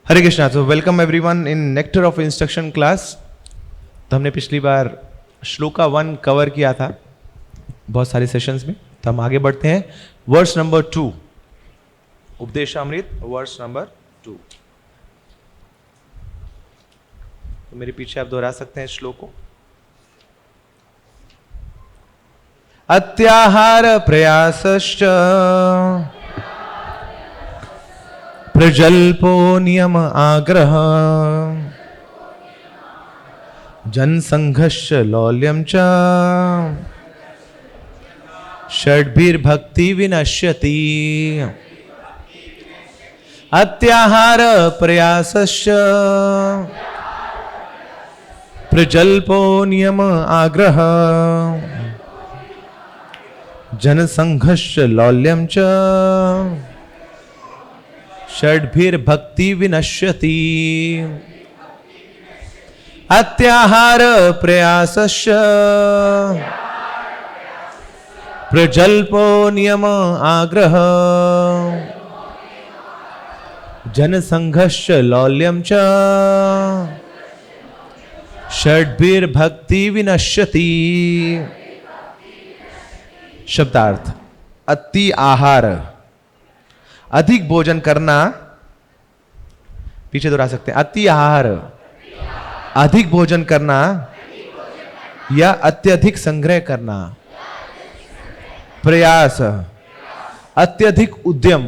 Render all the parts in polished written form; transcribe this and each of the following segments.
हरे कृष्णा। तो welcome everyone in nectar of instruction class. तो हमने पिछली बार श्लोका 1 कवर किया था बहुत सारे सेशंस में। तो हम आगे बढ़ते हैं verse number 2, Upadeshamrita verse number 2। तो मेरे पीछे आप दोहरा सकते हैं श्लोक को। अत्याहार प्रयासश्च प्रजल्पो नियम आग्रह जनसंघर्ष लौल्यम च षड्भिर्भक्ति विनश्यति। अत्याहार प्रयासश्च प्रजल्पो नियम आग्रह जनसंघर्ष लौल्यम च षड्भिर्भक्ति विनश्यति। अत्याहार प्रयासश्च प्रजल्पो नियम आग्रह जनसंघर्ष लौल्यम च षड्भिर्भक्ति विनश्यति। शब्दार्थ: अति आहार, अधिक भोजन करना। पीछे दोहरा सकते हैं। अति आहार, अधिक भोजन करना या अत्यधिक संग्रह करना। प्रयास, अत्यधिक उद्यम।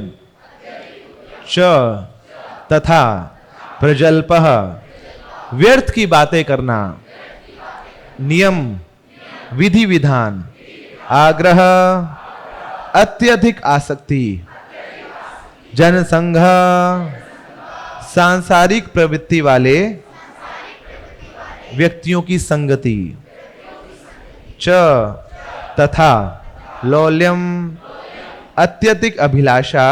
च तथा प्रजल्पः, व्यर्थ की बातें करना। नियम, विधि विधान। आग्रह, अत्यधिक आसक्ति। जनसंघ, सांसारिक प्रवृत्ति वाले व्यक्तियों की संगति। च तथा लौल्यम, अत्यधिक अभिलाषा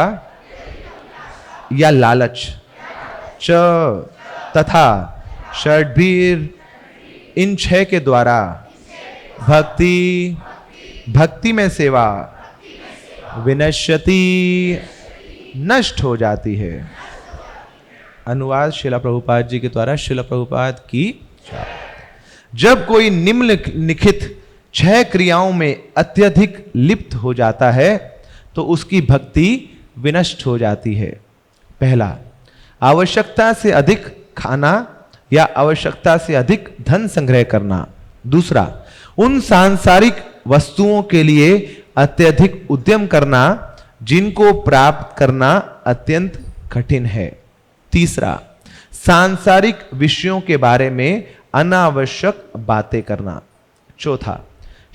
या लालच। च तथा षड्भिर, इन 6 के द्वारा। भक्ति, भक्ति में सेवा। विनश्यति, नष्ट हो जाती है। अनुवाद श्रील प्रभुपाद जी के द्वारा। श्रील प्रभुपाद की। जब कोई निम्नलिखित 6 क्रियाओं में अत्यधिक लिप्त हो जाता है तो उसकी भक्ति विनष्ट हो जाती है। पहला, आवश्यकता से अधिक खाना या आवश्यकता से अधिक धन संग्रह करना। दूसरा, उन सांसारिक वस्तुओं के लिए अत्यधिक उद्यम करना जिनको प्राप्त करना अत्यंत कठिन है। तीसरा, सांसारिक विषयों के बारे में अनावश्यक बातें करना। चौथा,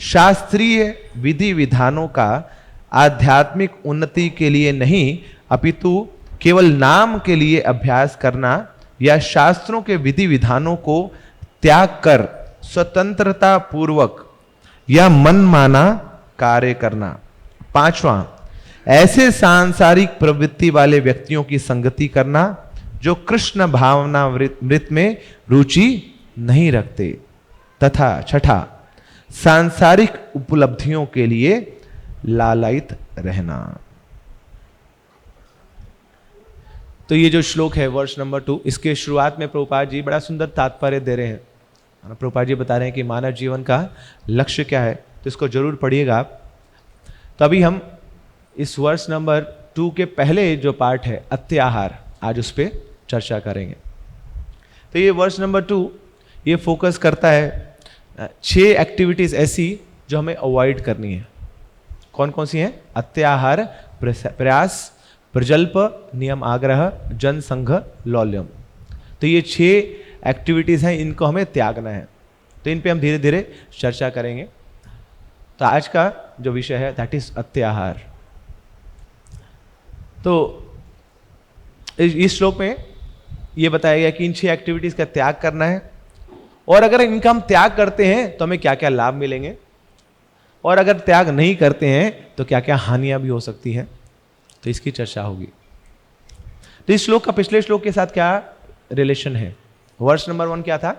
शास्त्रीय विधि विधानों का आध्यात्मिक उन्नति के लिए नहीं अपितु केवल नाम के लिए अभ्यास करना या शास्त्रों के विधि विधानों को त्याग कर स्वतंत्रता पूर्वक या मनमाना कार्य करना। पांचवा, ऐसे सांसारिक प्रवृत्ति वाले व्यक्तियों की संगति करना जो कृष्ण भावना मृत में रुचि नहीं रखते। तथा छठा, सांसारिक उपलब्धियों के लिए लालायित रहना। तो ये जो श्लोक है वर्ष नंबर 2, इसके शुरुआत में प्रभुपाद जी बड़ा सुंदर तात्पर्य दे रहे हैं। प्रभुपाद जी बता रहे हैं कि मानव जीवन का लक्ष्य क्या है, तो इसको जरूर पढ़िएगा आप। तो अभी हम इस वर्ष नंबर 2 के पहले जो पार्ट है अत्याहार, आज उस पर चर्चा करेंगे। तो ये वर्ष नंबर 2 ये फोकस करता है 6 एक्टिविटीज ऐसी जो हमें अवॉइड करनी है। कौन कौन सी हैं? अत्याहार, प्रयास, प्रजल्प, नियम आग्रह, जनसंघ, लौल्यम। तो ये 6 एक्टिविटीज हैं, इनको हमें त्यागना है। तो इन पे हम धीरे धीरे चर्चा करेंगे। तो आज का जो विषय है दैट इज अत्याहार। तो इस श्लोक में ये बताया गया कि इन 6 एक्टिविटीज का त्याग करना है, और अगर इनका हम त्याग करते हैं तो हमें क्या क्या लाभ मिलेंगे, और अगर त्याग नहीं करते हैं तो क्या क्या हानियां भी हो सकती हैं। तो इसकी चर्चा होगी। तो इस श्लोक का पिछले श्लोक के साथ क्या रिलेशन है? वर्ष नंबर 1 क्या था?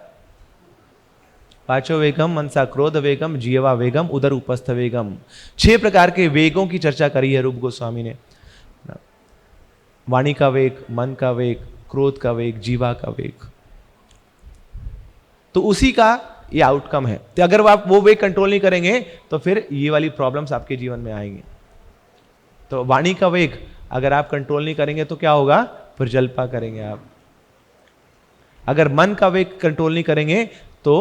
पांचो वेगम, मनसा क्रोध वेगम, जीवा वेगम, उदर उपस्थ वेगम। 6 प्रकार के वेगों की चर्चा करी है रूप गोस्वामी ने। वाणी का वेग, मन का वेग, क्रोध का वेग, जीवा का वेग। तो उसी का ये आउटकम है। तो अगर आप वो वेग कंट्रोल नहीं करेंगे तो फिर ये वाली प्रॉब्लम्स आपके जीवन में आएंगी। तो वाणी का वेग अगर आप कंट्रोल नहीं करेंगे तो क्या होगा? प्रजल्पा करेंगे आप। अगर मन का वेग कंट्रोल नहीं करेंगे तो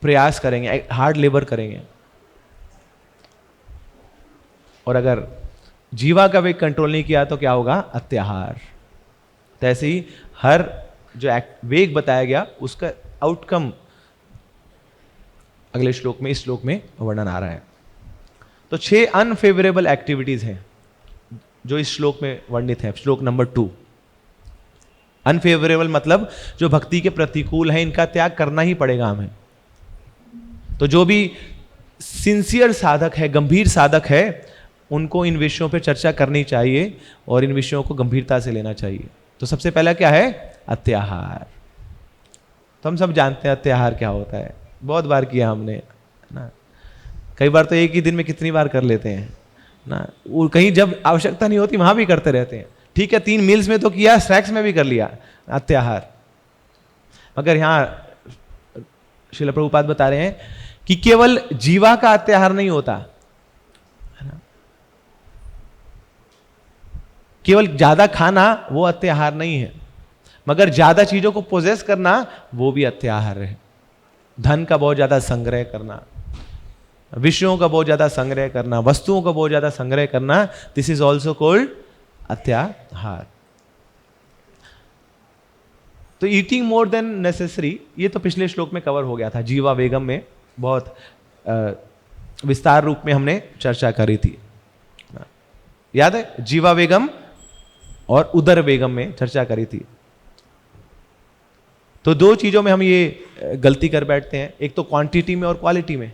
प्रयास करेंगे, हार्ड लेबर करेंगे। और अगर जीवा का वेग कंट्रोल नहीं किया तो क्या होगा? अत्याहार। तो ऐसे ही हर जो वेग बताया गया उसका आउटकम अगले श्लोक में, इस श्लोक में वर्णन आ रहा है। तो 6 अनफेवरेबल एक्टिविटीज हैं जो इस श्लोक में वर्णित है। श्लोक नंबर 2। अनफेवरेबल मतलब जो भक्ति के प्रतिकूल है, इनका त्याग करना ही पड़ेगा हमें। तो जो भी सिंसियर साधक है, गंभीर साधक है, उनको इन विषयों पर चर्चा करनी चाहिए और इन विषयों को गंभीरता से लेना चाहिए। तो सबसे पहला क्या है? अत्याहार। तो हम सब जानते हैं अत्याहार क्या होता है, बहुत बार किया हमने ना। कई बार तो एक ही दिन में कितनी बार कर लेते हैं ना। वो कहीं जब आवश्यकता नहीं होती वहां भी करते रहते हैं। ठीक है, 3 मील्स में तो किया, स्नैक्स में भी कर लिया अत्याहार। मगर यहां श्रील प्रभुपाद बता रहे हैं कि केवल जीवा का अत्याहार नहीं होता है ना। केवल ज्यादा खाना वो अत्याहार नहीं है, मगर ज्यादा चीजों को पोजेस करना वो भी अत्याहार है। धन का बहुत ज्यादा संग्रह करना, विषयों का बहुत ज्यादा संग्रह करना, वस्तुओं का बहुत ज्यादा संग्रह करना, दिस इज ऑल्सो कॉल्ड अत्याहार। तो ईटिंग मोर देन नेसेसरी, ये तो पिछले श्लोक में कवर हो गया था। जीवा वेगम में बहुत विस्तार रूप में हमने चर्चा करी थी, याद है? जीवा वेगम और उदर वेगम में चर्चा करी थी। तो 2 चीजों में हम ये गलती कर बैठते हैं, एक तो क्वांटिटी में और क्वालिटी में।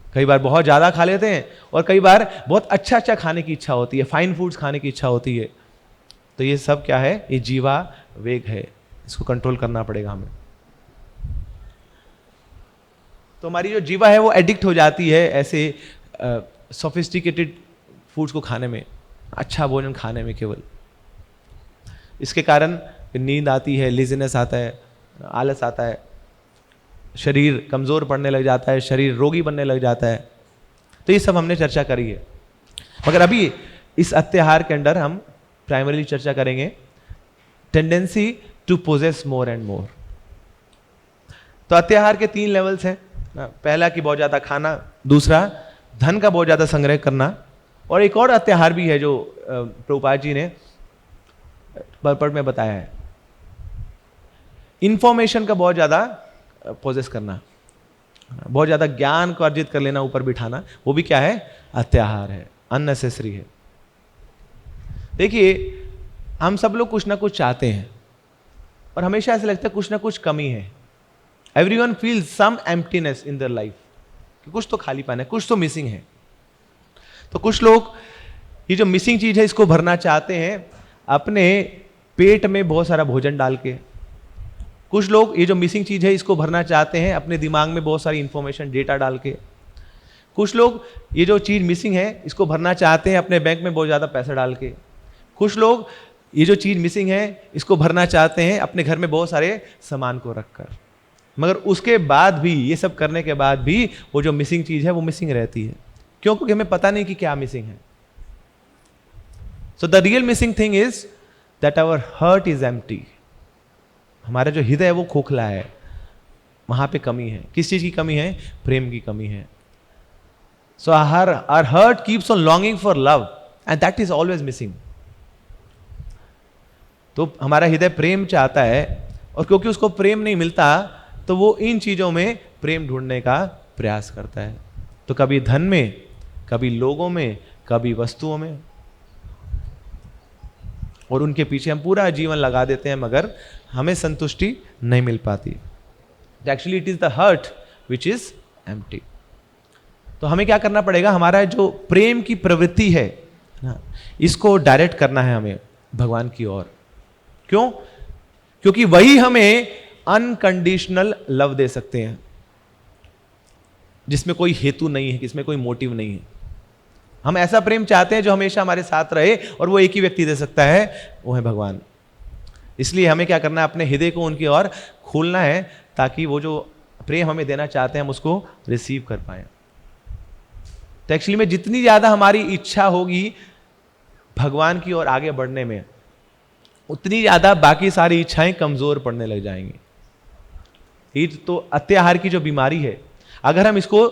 कई बार बहुत ज्यादा खा लेते हैं और कई बार बहुत अच्छा अच्छा खाने की इच्छा होती है, फाइन फूड्स खाने की इच्छा होती है। तो ये सब क्या है? ये जीवा वेग है, इसको कंट्रोल करना पड़ेगा हमें। तो हमारी जो जीवा है वो एडिक्ट हो जाती है ऐसे सोफिस्टिकेटेड फूड्स को खाने में, अच्छा भोजन खाने में केवल। इसके कारण नींद आती है, लेजीनेस आता है, आलस आता है, शरीर कमजोर पड़ने लग जाता है, शरीर रोगी बनने लग जाता है। तो ये सब हमने चर्चा करी है। मगर अभी इस अत्याहार के अंदर हम प्राइमरीली चर्चा करेंगे tendency to possess more and more. तो अत्याहार के 3 लेवल्स हैं। पहला कि बहुत ज्यादा खाना, दूसरा धन का बहुत ज्यादा संग्रह करना, और एक और अत्याहार भी है जो प्रभुपाद जी ने परपट में बताया है, इंफॉर्मेशन का बहुत ज्यादा पोजेस करना, बहुत ज्यादा ज्ञान को अर्जित कर लेना, ऊपर बिठाना, वो भी क्या है? अत्याहार है, अननेसेसरी है। देखिए, हम सब लोग कुछ ना कुछ चाहते हैं और हमेशा ऐसा लगता है कुछ ना कुछ कमी है। Everyone feels some emptiness in their life, कि कुछ तो खालीपन है, कुछ तो मिसिंग है। तो कुछ लोग ये जो मिसिंग चीज है इसको भरना चाहते हैं अपने पेट में बहुत सारा भोजन डाल के। कुछ लोग ये जो मिसिंग चीज है इसको भरना चाहते हैं अपने दिमाग में बहुत सारी इंफॉर्मेशन, डेटा डाल के। कुछ लोग ये जो चीज मिसिंग है इसको भरना चाहते हैं अपने बैंक में बहुत ज्यादा पैसा डाल के। कुछ लोग ये जो चीज मिसिंग है इसको भरना चाहते हैं अपने घर में बहुत सारे सामान को रखकर। मगर उसके बाद भी, ये सब करने के बाद भी, वो जो मिसिंग चीज है वो मिसिंग रहती है। क्यों? क्योंकि हमें पता नहीं कि क्या मिसिंग है। So the real missing thing is that our heart is empty. हमारा जो हृदय है वो खोखला है, वहां पे कमी है। किस चीज की कमी है? प्रेम की कमी है। So our heart keeps on longing for love and that is always missing. तो हमारा हृदय प्रेम चाहता है और क्योंकि उसको प्रेम नहीं मिलता तो वो इन चीजों में प्रेम ढूंढने का प्रयास करता है। तो कभी धन में, कभी लोगों में, कभी वस्तुओं में, और उनके पीछे हम पूरा जीवन लगा देते हैं मगर हमें संतुष्टि नहीं मिल पाती। Actually it is the heart which is empty. तो हमें क्या करना पड़ेगा? हमारा जो प्रेम की प्रवृत्ति है ना, इसको डायरेक्ट करना है हमें भगवान की ओर। क्यों? क्योंकि वही हमें अनकंडीशनल लव दे सकते हैं, जिसमें कोई हेतु नहीं है, जिसमें कोई मोटिव नहीं है। हम ऐसा प्रेम चाहते हैं जो हमेशा हमारे साथ रहे, और वो एक ही व्यक्ति दे सकता है, वो है भगवान। इसलिए हमें क्या करना है, अपने हृदय को उनकी ओर खोलना है, ताकि वो जो प्रेम हमें देना चाहते हैं हम उसको रिसीव कर पाए। तो एक्चुअली में जितनी ज्यादा हमारी इच्छा होगी भगवान की ओर आगे बढ़ने में, उतनी ज्यादा बाकी सारी इच्छाएं कमजोर पड़ने लग जाएंगी। ये तो अत्याहार की जो बीमारी है, अगर हम इसको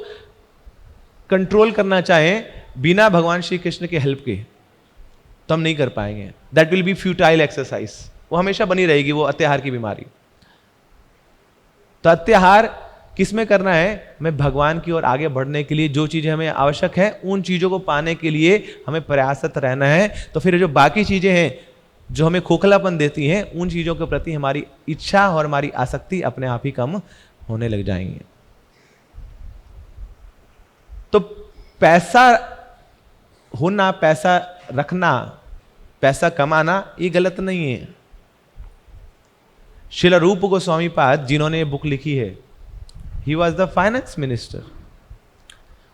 कंट्रोल करना चाहें बिना भगवान श्री कृष्ण के हेल्प के, तो हम नहीं कर पाएंगे। That will be futile exercise, वो हमेशा बनी रहेगी वो अत्याहार की बीमारी। तो अत्याहार किस में करना है, हमें भगवान की ओर आगे बढ़ने के लिए जो चीजें हमें आवश्यक है उन चीजों को पाने के लिए हमें प्रयासरत रहना है। तो फिर जो बाकी चीजें हैं जो हमें खोखलापन देती हैं, उन चीजों के प्रति हमारी इच्छा और हमारी आसक्ति अपने आप ही कम होने लग जाएंगे। तो पैसा होना, पैसा रखना, पैसा कमाना ये गलत नहीं है। श्रील रूप गोस्वामी पाद जिन्होंने ये बुक लिखी है, he was the finance minister,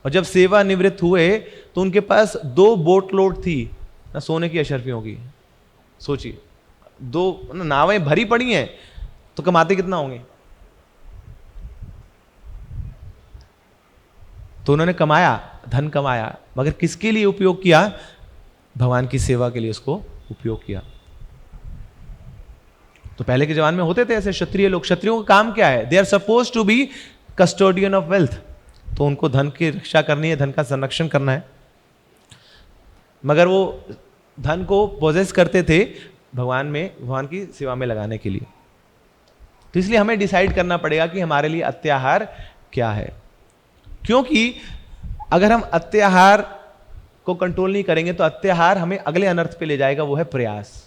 और जब सेवा निवृत्त हुए तो उनके पास 2 बोट लोड थी ना सोने की अशर्फियों की। सोचिए 2 नावें भरी पड़ी हैं, तो कमाते कितना होंगे। तो उन्होंने कमाया, धन कमाया, मगर किसके लिए उपयोग किया, भगवान की सेवा के लिए उसको उपयोग किया। तो पहले के जमाने में होते थे ऐसे क्षत्रिय लोग, क्षत्रियों का काम क्या है, they are suppose to be custodian of wealth. तो उनको धन की रक्षा करनी है, धन का संरक्षण करना है, मगर वो धन को पोजेस करते थे भगवान में, भगवान की सेवा में लगाने के लिए। तो इसलिए हमें डिसाइड करना पड़ेगा कि हमारे लिए अत्याहार क्या है, क्योंकि अगर हम अत्याहार को कंट्रोल नहीं करेंगे तो अत्याहार हमें अगले अनर्थ पे ले जाएगा, वो है प्रयास।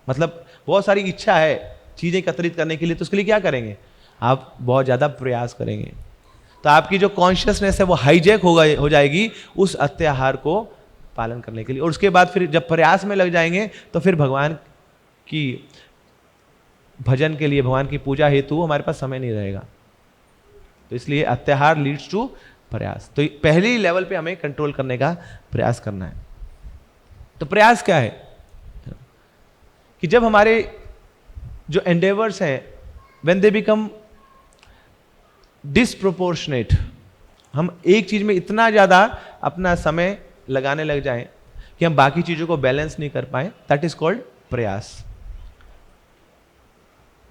मतलब बहुत सारी इच्छा है चीजें एकत्रित करने के लिए, तो उसके लिए क्या करेंगे, आप बहुत ज्यादा प्रयास करेंगे, तो आपकी जो कॉन्शियसनेस है वो हाईजैक हो जाएगी उस अत्याहार को पालन करने के लिए। और उसके बाद फिर जब प्रयास में लग जाएंगे तो फिर भगवान की भजन के लिए, भगवान की पूजा हेतु हमारे पास समय नहीं रहेगा। तो इसलिए अत्याहार लीड्स टू प्रयास। तो पहले लेवल पे हमें कंट्रोल करने का प्रयास करना है। तो प्रयास क्या है कि जब हमारे जो एंडेवर्स हैं व्हेन दे बिकम डिसप्रोपोर्शनेट, हम एक चीज में इतना ज्यादा अपना समय लगाने लग जाएं कि हम बाकी चीजों को बैलेंस नहीं कर पाए, दैट इज कॉल्ड प्रयास।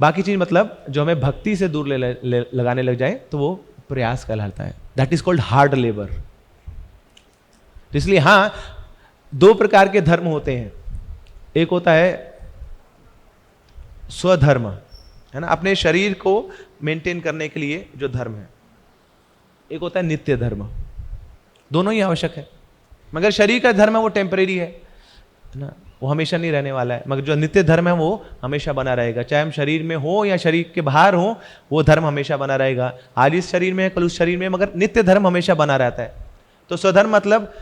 बाकी चीज मतलब जो हमें भक्ति से दूर लगाने लग जाए तो वो प्रयास कहलाता है, that is called hard labour. तो इसलिए हां, 2 प्रकार के धर्म होते हैं। एक होता है स्वधर्म, है ना, अपने शरीर को मेंटेन करने के लिए जो धर्म है। एक होता है नित्य धर्म। दोनों ही आवश्यक है, मगर शरीर का धर्म है वो टेम्परेरी है ना, वो हमेशा नहीं रहने वाला है। मगर जो नित्य धर्म है वो हमेशा बना रहेगा, चाहे हम शरीर में हो या शरीर के बाहर हो, वो धर्म हमेशा बना रहेगा। आज इस शरीर में है, कल उस शरीर में, मगर नित्य धर्म हमेशा बना रहता है। तो स्वधर्म मतलब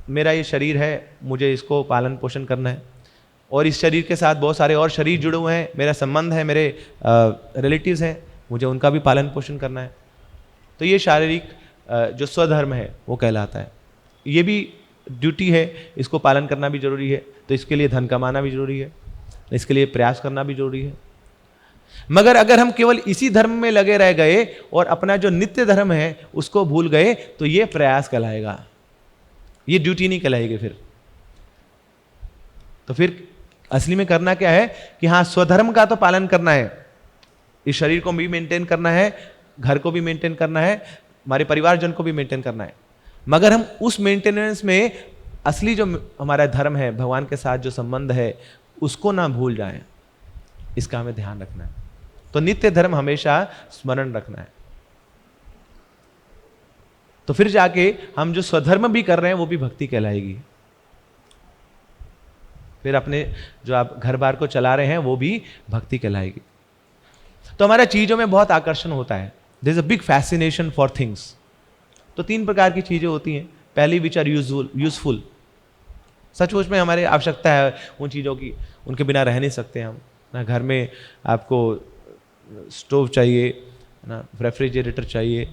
मेरा ये शरीर है, मुझे इसको पालन पोषण करना है, और इस शरीर के साथ बहुत सारे और शरीर जुड़े हुए हैं, मेरा संबंध है, मेरे रिलेटिव्स हैं, मुझे उनका भी पालन पोषण करना है। तो ये शारीरिक जो स्वधर्म है वो कहलाता है। ये भी ड्यूटी है, इसको पालन करना भी जरूरी है। तो इसके लिए धन कमाना भी जरूरी है, इसके लिए प्रयास करना भी जरूरी है। मगर अगर हम केवल इसी धर्म में लगे रह गए और अपना जो नित्य धर्म है उसको भूल गए, तो ये प्रयास कहलाएगा, ये ड्यूटी नहीं कहलाएगी फिर। तो फिर असली में करना क्या है कि हाँ, स्वधर्म का तो पालन करना है, इस शरीर को भी मेंटेन करना है, घर को भी मेंटेन करना है, हमारे परिवारजन को भी मेंटेन करना है, मगर हम उस मेंटेनेंस में असली जो हमारा धर्म है, भगवान के साथ जो संबंध है, उसको ना भूल जाएं, इसका हमें ध्यान रखना है। तो नित्य धर्म हमेशा स्मरण रखना है। तो फिर जाके हम जो स्वधर्म भी कर रहे हैं वो भी भक्ति कहलाएगी। फिर अपने जो आप घर बार को चला रहे हैं वो भी भक्ति कहलाएगी। तो हमारा चीजों में बहुत आकर्षण होता है, there is a big fascination for things. तो 3 प्रकार की चीजें होती हैं। पहली विच आर यूजफुल, सचमुच में हमारी आवश्यकता है उन चीज़ों की, उनके बिना रह नहीं सकते हम ना। घर में आपको स्टोव चाहिए ना, रेफ्रिजरेटर चाहिए,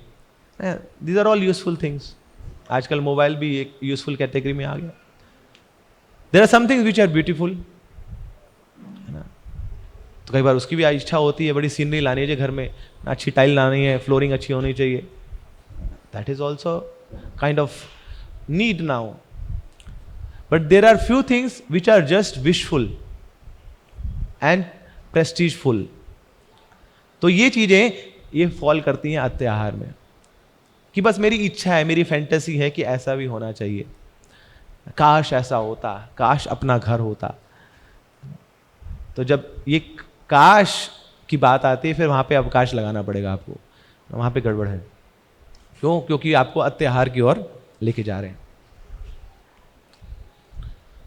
these are all useful things. आजकल मोबाइल भी एक यूजफुल कैटेगरी में आ गया। There are some things which are beautiful, है ना। तो कई बार उसकी भी इच्छा होती है बड़ी सीनरी लानी है घर में, अच्छी टाइल लानी है, फ्लोरिंग अच्छी होनी चाहिए. That is also kind of need now. But there are few things which are just wishful and prestigeful. तो ये चीजें ये फॉल करती हैं अत्याहार में, कि बस मेरी इच्छा है, मेरी फैंटेसी है कि ऐसा भी होना चाहिए, काश ऐसा होता, काश अपना घर होता. तो जब ये काश की बात आती है फिर वहां पे अवकाश लगाना पड़ेगा आपको, वहां पे गड़बड़ है. क्यों? क्योंकि आपको अत्याहार की ओर लेके जा रहे हैं.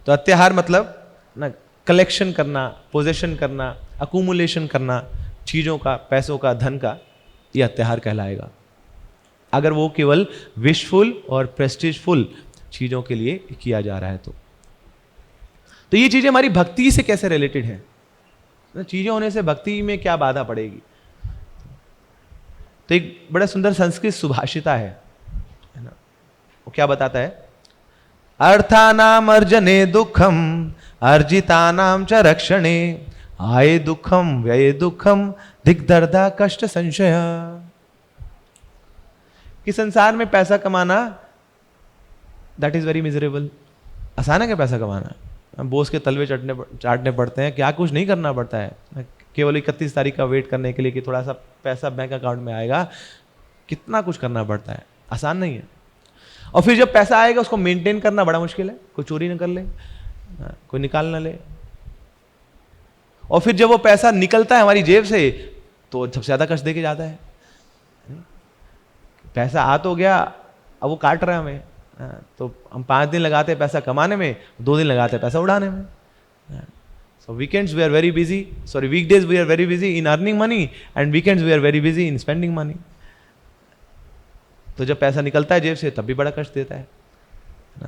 तो अत्याहार मतलब ना कलेक्शन करना, पोजेशन करना, अकुमुलेशन करना, चीजों का, पैसों का, धन का, यह अत्याहार कहलाएगा. अगर वो केवल विशफुल और प्रेस्टीजफुल चीजों के लिए किया जा रहा है तो ये चीजें हमारी भक्ति से कैसे रिलेटेड है? चीजें होने से भक्ति में क्या बाधा पड़ेगी? तो एक बड़ा सुंदर संस्कृत सुभाषिता है ना, वो क्या बताता है? अर्थानाम अर्जने दुखम अर्जितानाम च रक्षणे आये दुखम व्यये दुखम दिग्दर्दा कष्ट संशय. कि संसार में पैसा कमाना दैट इज वेरी मिजरेबल. आसान है क्या पैसा कमाना? बोस के तलवे चाटने पड़ते हैं, क्या कुछ नहीं करना पड़ता है, केवल 31 तारीख का वेट करने के लिए कि थोड़ा सा पैसा बैंक अकाउंट में आएगा. कितना कुछ करना पड़ता है, आसान नहीं है. और फिर जब पैसा आएगा उसको मेंटेन करना बड़ा मुश्किल है. कोई चोरी न कर ले, कोई निकाल ना ले. और फिर जब वो पैसा निकलता है हमारी जेब से तो सबसे ज्यादा कष्ट देके जाता है. पैसा आ तो गया, अब वो काट रहा है हमें. तो हम 5 दिन लगाते हैं पैसा कमाने में, 2 दिन लगाते हैं पैसा उड़ाने में. So weekends we are very busy, sorry weekdays we are very busy in earning money and weekends we are very busy in spending money. तो जब पैसा निकलता है जेब से तब भी बड़ा कष्ट देता है.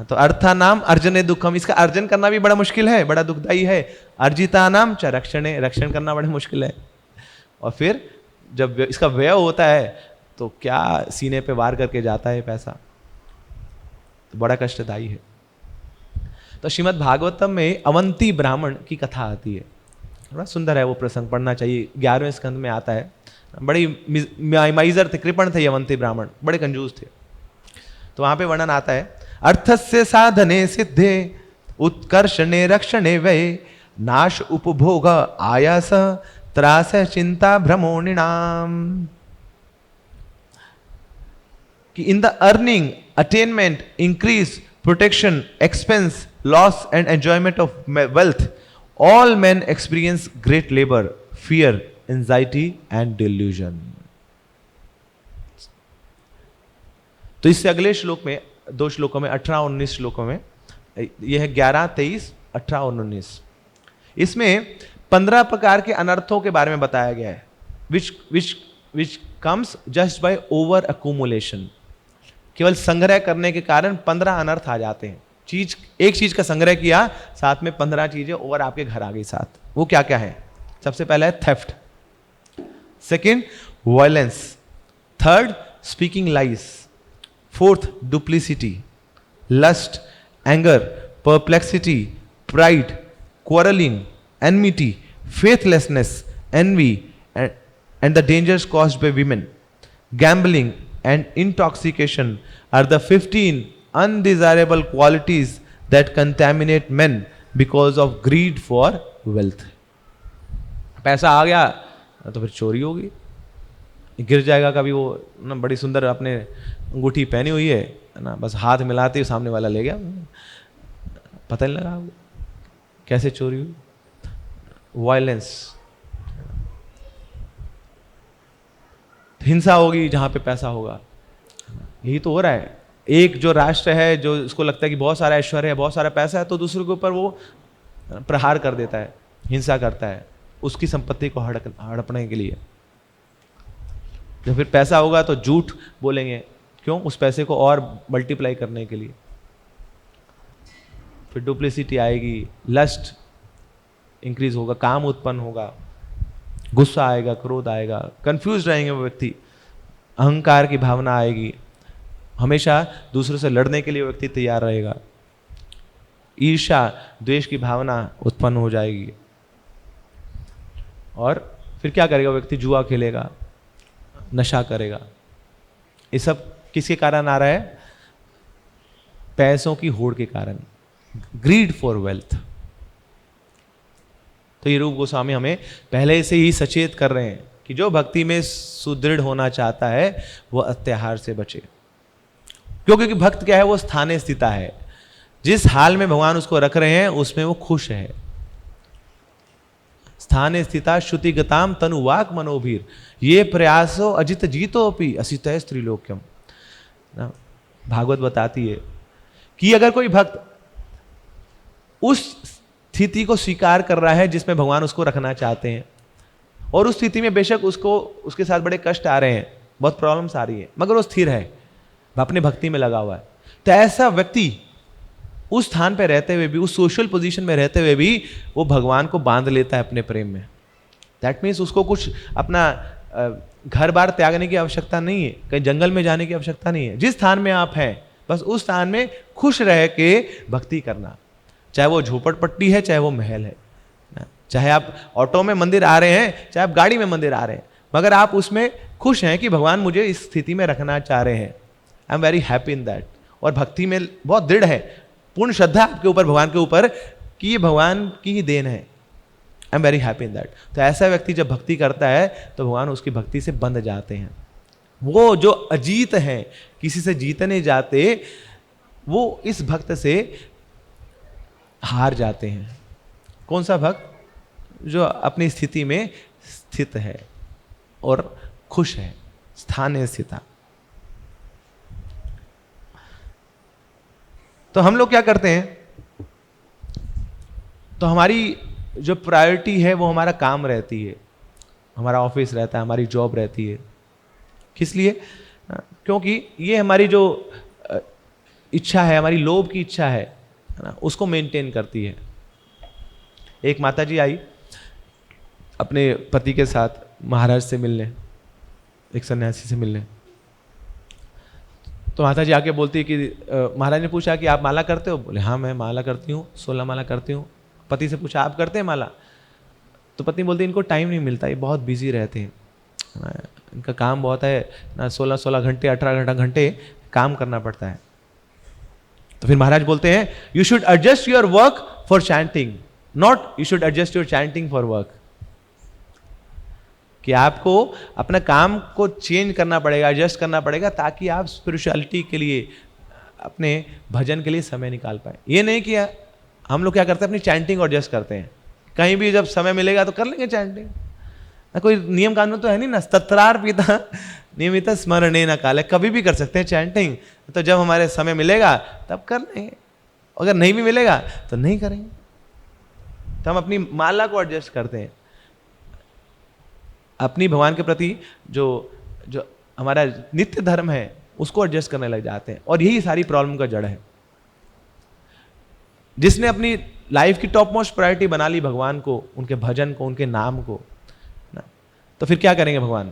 तो अर्था नाम अर्जने दुखम, इसका अर्जन करना भी बड़ा मुश्किल है, बड़ा दुखदायी है. अर्जिता नाम च रक्षणे, रक्षण करना बड़ा मुश्किल है. और फिर जब इसका व्यय होता है तो क्या सीने पे वार करके जाता है पैसा, तो बड़ा कष्टदायी है. तो श्रीमद् भागवतम में अवंती ब्राह्मण की कथा आती है, बड़ा सुंदर है वो प्रसंग, पढ़ना चाहिए. 11वें स्कंद में आता है. बड़ी माइजर थे, कृपण थे अवंती ब्राह्मण, बड़े कंजूस थे. तो वहां पे वर्णन आता है, अर्थस्य साधने सिद्धे उत्कर्षणे रक्षणे वै नाश उपभोग आयास त्रास चिंता भ्रमोणिनाम. कि in the earning, attainment, increase, protection, expense, loss and enjoyment of wealth all men experience great labor, fear, anxiety and delusion. तो इससे अगले श्लोक में, 2 श्लोकों में, 18 और 19 श्लोकों में, यह है 11, 23, 18 और 19. इसमें 15 प्रकार के अनर्थों के बारे में बताया गया है, which comes just by over accumulation. केवल संग्रह करने के कारण 15 अनर्थ आ जाते हैं. एक चीज का संग्रह किया, साथ में 15 चीजें और आपके घर आ गई साथ. वो क्या क्या है? सबसे पहला है theft, second violence, third speaking lies, fourth duplicity, lust, anger, perplexity, pride, quarrelling, enmity, faithlessness, envy and the dangers caused by women, gambling and intoxication are the 15 undesirable qualities that contaminate men because of greed for wealth. पैसा आ गया तो फिर चोरी होगी, गिर जाएगा कभी. वो ना बड़ी सुंदर अपने अंगूठी पहनी हुई है ना, बस हाथ मिलाते ही सामने वाला ले गया, पता नहीं लगा कैसे चोरी हुई. वायलेंस, हिंसा होगी जहां पे पैसा होगा. यही तो हो रहा है. एक जो राष्ट्र है जो उसको लगता है कि बहुत सारा ऐश्वर्य है, बहुत सारा पैसा है, तो दूसरे के ऊपर वो प्रहार कर देता है, हिंसा करता है उसकी संपत्ति को हड़पने के लिए. जब फिर पैसा होगा तो झूठ बोलेंगे, क्यों? उस पैसे को और मल्टीप्लाई करने के लिए. फिर डुप्लिसिटी आएगी, लस्ट इंक्रीज होगा, काम उत्पन्न होगा, गुस्सा आएगा, क्रोध आएगा, कंफ्यूज रहेंगे वो व्यक्ति, अहंकार की भावना आएगी, हमेशा दूसरों से लड़ने के लिए व्यक्ति तैयार रहेगा, ईर्ष्या, द्वेष की भावना उत्पन्न हो जाएगी. और फिर क्या करेगा व्यक्ति? जुआ खेलेगा, नशा करेगा। ये सब किसके कारण आ रहा है? पैसों की होड़ के कारण, ग्रीड फॉर वेल्थ। तो ये रूप गोस्वामी हमें पहले से ही सचेत कर रहे हैं कि जो भक्ति में सुदृढ़ होना चाहता है वो अत्याहार से बचे। क्योंकि भक्त क्या है? वो स्थाने स्थिता है। जिस हाल में भगवान उसको रख रहे हैं उसमें वो खुश है। स्थाने स्थिता श्रुतिगताम तनुवाक मनोभीर ये प्रयासो अजित जीतो अपि असित स्त्रीलोक्यम। भागवत बताती है कि अगर कोई भक्त उस स्थिति को स्वीकार कर रहा है जिसमें भगवान उसको रखना चाहते हैं, और उस स्थिति में बेशक उसको उसके साथ बड़े कष्ट आ रहे हैं, बहुत प्रॉब्लम्स आ रही है, मगर वो स्थिर है, अपने भक्ति में लगा हुआ है, तो ऐसा व्यक्ति उस स्थान पे रहते हुए भी, उस सोशल पोजीशन में रहते हुए भी वो भगवान को बांध लेता है अपने प्रेम में। दैट मीन्स उसको कुछ अपना घर बार त्यागने की आवश्यकता नहीं है, कहीं जंगल में जाने की आवश्यकता नहीं है। जिस स्थान में आप हैं बस उस स्थान में खुश रह के भक्ति करना, चाहे वो झोपड़पट्टी है चाहे वो महल है, चाहे आप ऑटो में मंदिर आ रहे हैं चाहे आप गाड़ी में मंदिर आ रहे हैं, मगर आप उसमें खुश हैं कि भगवान मुझे इस स्थिति में रखना चाह रहे हैं। I am very happy in that. और भक्ति में बहुत दृढ़ है, पूर्ण श्रद्धा आपके ऊपर, भगवान के ऊपर, कि ये भगवान की ही देन है। I am very happy in that. तो ऐसा व्यक्ति जब भक्ति करता है तो भगवान उसकी भक्ति से बंध जाते हैं। वो जो अजीत हैं, किसी से जीतने जाते, वो इस भक्त से हार जाते हैं। कौन सा भक्त? जो अपनी स्थिति में स्थित है और खुश है, स्थाने स्थिता। तो हम लोग क्या करते हैं? तो हमारी जो प्रायोरिटी है वो हमारा काम रहती है, हमारा ऑफिस रहता है, हमारी जॉब रहती है। किस लिए? क्योंकि ये हमारी जो इच्छा है, हमारी लोभ की इच्छा है ना, उसको मेंटेन करती है। एक माता जी आई अपने पति के साथ महाराज से मिलने, एक सन्यासी से मिलने। तो माता जी आके बोलती है कि महाराज ने पूछा कि आप माला करते हो? बोले हाँ मैं माला करती हूँ, 16 माला करती हूँ। पति से पूछा आप करते हैं माला? तो पत्नी बोलती है इनको टाइम नहीं मिलता, ये बहुत बिजी रहते हैं, इनका काम बहुत है ना, 16 घंटे 18 घंटे काम करना पड़ता है। तो फिर महाराज बोलते हैं you should adjust your work for chanting, not you should adjust your chanting for work. कि आपको अपना काम को चेंज करना पड़ेगा, एडजस्ट करना पड़ेगा, ताकि आप स्पिरिचुअलिटी के लिए, अपने भजन के लिए समय निकाल पाए। ये नहीं कि हम लोग क्या करते हैं, अपनी चैंटिंग एडजस्ट करते हैं, कहीं भी जब समय मिलेगा तो कर लेंगे चैंटिंग, ना कोई नियम कानून तो है नहीं ना। तत्रार्पिता नियमित स्मरणे न काले, कभी भी कर सकते हैं चैंटिंग। तो जब हमारे समय मिलेगा तब कर लेंगे, अगर नहीं भी मिलेगा तो नहीं करेंगे। तो हम अपनी माला को एडजस्ट करते हैं, अपनी भगवान के प्रति जो जो हमारा नित्य धर्म है उसको एडजस्ट करने लग जाते हैं। और यही सारी प्रॉब्लम का जड़ है। जिसने अपनी लाइफ की टॉप मोस्ट प्रायोरिटी बना ली भगवान को, उनके भजन को, उनके नाम को ना, तो फिर क्या करेंगे भगवान?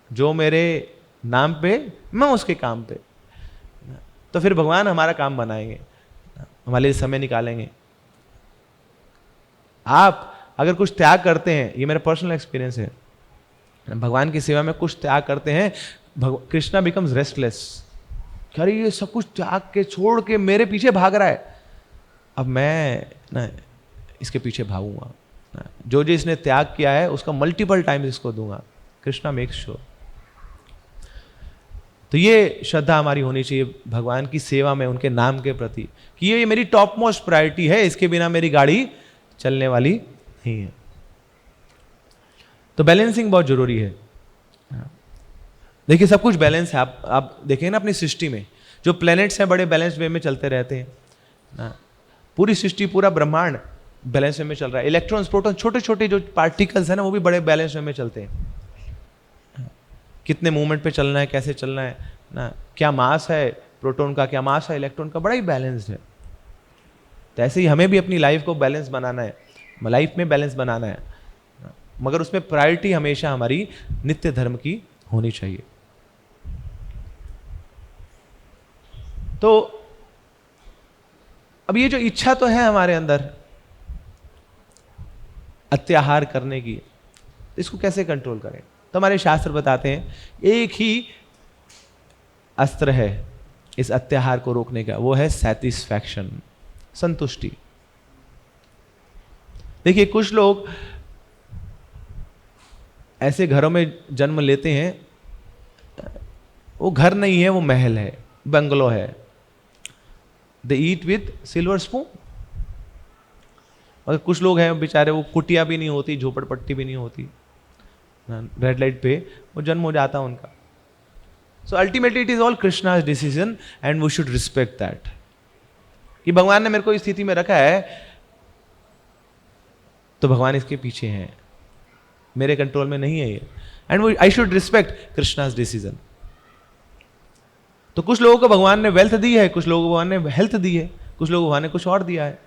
जो मेरे नाम पे मैं उसके काम पे, तो फिर भगवान हमारा काम बनाएंगे, हमारे लिए समय निकालेंगे। आप अगर कुछ त्याग करते हैं, ये मेरा पर्सनल एक्सपीरियंस है, भगवान की सेवा में कुछ त्याग करते हैं, कृष्णा बिकम्स रेस्टलेस। अरे ये सब कुछ त्याग के छोड़ के मेरे पीछे भाग रहा है, अब मैं ना इसके पीछे भागूंगा, जो जो इसने त्याग किया है उसका मल्टीपल टाइम्स इसको दूंगा। Krishna makes sure. तो ये श्रद्धा हमारी होनी चाहिए भगवान की सेवा में, उनके नाम के प्रति, कि ये मेरी टॉप मोस्ट प्रायोरिटी है, इसके बिना मेरी गाड़ी चलने वाली नहीं है। तो बैलेंसिंग बहुत जरूरी है। देखिए सब कुछ बैलेंस है। आप देखें ना अपनी सृष्टि में जो प्लैनेट्स हैं बड़े बैलेंस वे में चलते रहते हैं ना, पूरी सृष्टि, पूरा ब्रह्मांड बैलेंस वे में चल रहा है। इलेक्ट्रॉन्स, प्रोटॉन, छोटे छोटे जो पार्टिकल्स हैं ना, वो भी बड़े बैलेंस वे में चलते हैं। कितने मूवमेंट पे चलना है, कैसे चलना है ना, क्या मास है प्रोटॉन का, क्या मास है इलेक्ट्रॉन का, बड़ा ही बैलेंस्ड है। तो ऐसे ही हमें भी अपनी लाइफ को बैलेंस बनाना है, लाइफ में बैलेंस बनाना है, मगर उसमें प्रायोरिटी हमेशा हमारी नित्य धर्म की होनी चाहिए। तो अब ये जो इच्छा तो है हमारे अंदर अत्याहार करने की, तो इसको कैसे कंट्रोल करें? तो हमारे शास्त्र बताते हैं एक ही अस्त्र है इस अत्याहार को रोकने का, वो है सैटिस्फैक्शन, संतुष्टि। देखिए कुछ लोग ऐसे घरों में जन्म लेते हैं, वो घर नहीं है, वो महल है, बंगलो है। दे ईट विथ सिल्वर स्पून। और कुछ लोग हैं बेचारे, वो कुटिया भी नहीं होती, झोपड़पट्टी भी नहीं होती, रेड लाइट पे वो जन्म हो जाता है उनका। So ultimately it is all Krishna's decision and we should respect that, कि भगवान ने मेरे को इस स्थिति में रखा है तो भगवान इसके पीछे हैं, मेरे कंट्रोल में नहीं है ये, and I should respect Krishna's decision. तो कुछ लोगों को भगवान ने वेल्थ दी है, कुछ लोगों को भगवान ने हेल्थ दी है, कुछ लोगों को भगवान ने कुछ और दिया है।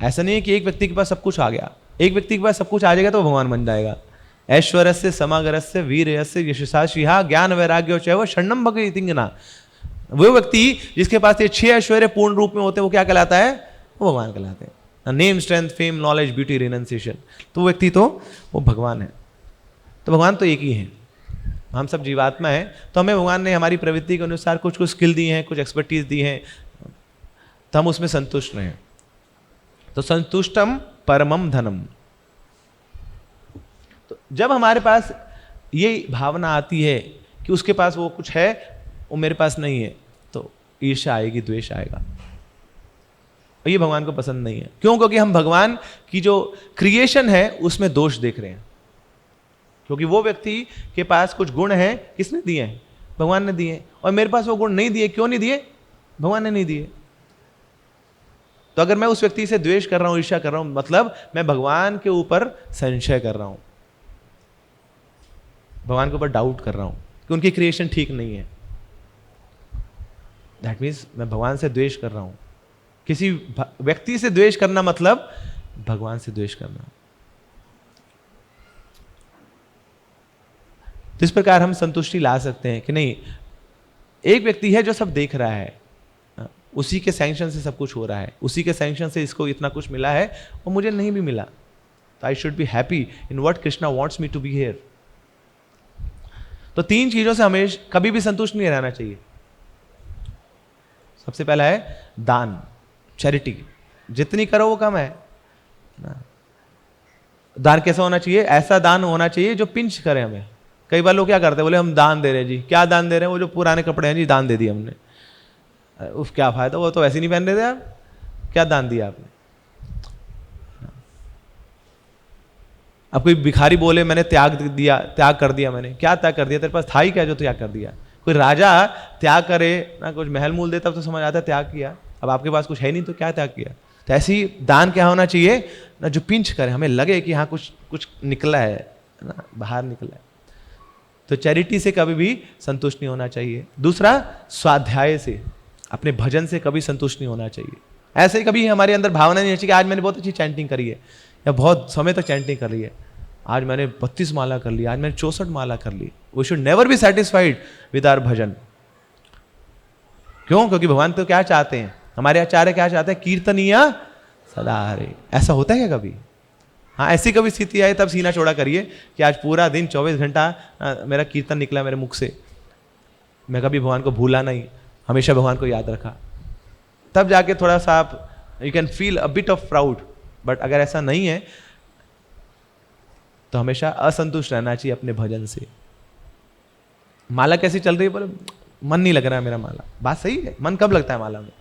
ऐसा नहीं है कि एक व्यक्ति के पास सब कुछ आ गया, एक व्यक्ति के पास सब कुछ आ जाएगा तो भगवान बन जाएगा। ऐश्वर्यस्य समागरस्य वीर्यस्य यशसा श्रीहा ज्ञान वैराग्य चाहे वो शरणम भगवतिंगना। वो व्यक्ति जिसके पास ये 6 ऐश्वर्य पूर्ण रूप में होते हैं वो क्या कहलाता है? वो भगवान कहलाते हैं। Name, strength, fame, knowledge, beauty, renunciation, तो वो व्यक्ति तो वो भगवान है। तो भगवान तो एक ही है, हम सब जीवात्मा है। तो हमें भगवान ने हमारी प्रवृत्ति के अनुसार कुछ कुछ स्किल दी हैं, कुछ एक्सपर्टीज दी हैं, तो हम उसमें संतुष्ट रहें। तो संतुष्टम परमम धनम। तो जब हमारे पास ये भावना आती है कि उसके पास वो कुछ है, वो मेरे पास नहीं है, तो ईर्ष्या आएगी, द्वेष आएगा। और ये भगवान को पसंद नहीं है। क्यों? क्योंकि हम भगवान की जो क्रिएशन है उसमें दोष देख रहे हैं। क्योंकि वो व्यक्ति के पास कुछ गुण हैं, किसने दिए हैं? भगवान ने दिए। और मेरे पास वो गुण नहीं दिए, क्यों नहीं दिए? भगवान ने नहीं दिए। तो अगर मैं उस व्यक्ति से द्वेष कर रहा हूं, ईर्ष्या कर रहा हूं, मतलब मैं भगवान के ऊपर संशय कर रहा हूं, भगवान के ऊपर डाउट कर रहा हूं कि उनकी क्रिएशन ठीक नहीं है। दैट मीन्स मैं भगवान से द्वेष कर रहा हूं। किसी व्यक्ति से द्वेष करना मतलब भगवान से द्वेष करना। तो इस प्रकार हम संतुष्टि ला सकते हैं कि नहीं, एक व्यक्ति है जो सब देख रहा है, उसी के सैंक्शन से सब कुछ हो रहा है, उसी के सैंक्शन से इसको इतना कुछ मिला है और मुझे नहीं भी मिला, तो I should be happy in what Krishna wants me to be here. तो 3 चीजों से हमेशा कभी भी संतुष्ट नहीं रहना चाहिए। सबसे पहला है दान, चैरिटी। जितनी करो वो कम है। दान कैसा होना चाहिए? ऐसा दान होना चाहिए जो पिंच करे हमें। कई बार लोग क्या करते हैं, बोले हम दान दे रहे हैं जी। क्या दान दे रहे हैं? वो जो पुराने कपड़े हैं जी, दान दे दिए हमने। उफ, क्या फायदा, वो तो वैसे नहीं पहन रहे थे आप, क्या दान दिया आपने? अब कोई भिखारी बोले मैंने त्याग दिया, त्याग कर दिया मैंने, क्या त्याग कर दिया? तेरे पास था ही क्या जो त्याग कर दिया? कोई राजा त्याग करे ना, कुछ महल मूल दे, तब तो समझ आता है त्याग किया। अब आपके पास कुछ है नहीं तो क्या त्याग किया? तो ऐसे ही दान क्या होना चाहिए ना, जो पिंच करे, हमें लगे कि हाँ कुछ कुछ निकला है ना, बाहर निकला है। तो चैरिटी से कभी भी संतुष्ट नहीं होना चाहिए। दूसरा, स्वाध्याय से, अपने भजन से कभी संतुष्ट नहीं होना चाहिए। ऐसे ही कभी हमारे अंदर भावना नहीं चाहिए कि आज मैंने बहुत अच्छी चैंटिंग करी है या बहुत समय तक चैंटिंग कर ली है, आज मैंने 32 माला कर ली, आज मैंने 64 माला कर ली। We should never be satisfied with our bhajan. क्यों? क्योंकि भगवान तो क्या चाहते हैं, हमारे आचार्य क्या चाहते हैं? कीर्तनीय सदा हरे। ऐसा होता है क्या कभी? हाँ, ऐसी कभी स्थिति आई तब सीना चौड़ा करिए कि आज पूरा दिन 24 घंटा मेरा कीर्तन निकला मेरे मुख से, मैं कभी भगवान को भूला नहीं, हमेशा भगवान को याद रखा, तब जाके थोड़ा सा आप you can feel a bit of proud. But अगर ऐसा नहीं है तो हमेशा असंतुष्ट रहना चाहिए अपने भजन से। माला कैसी चल रही है? बोले मन नहीं लग रहा है मेरा माला। बात सही है, मन कब लगता है माला में?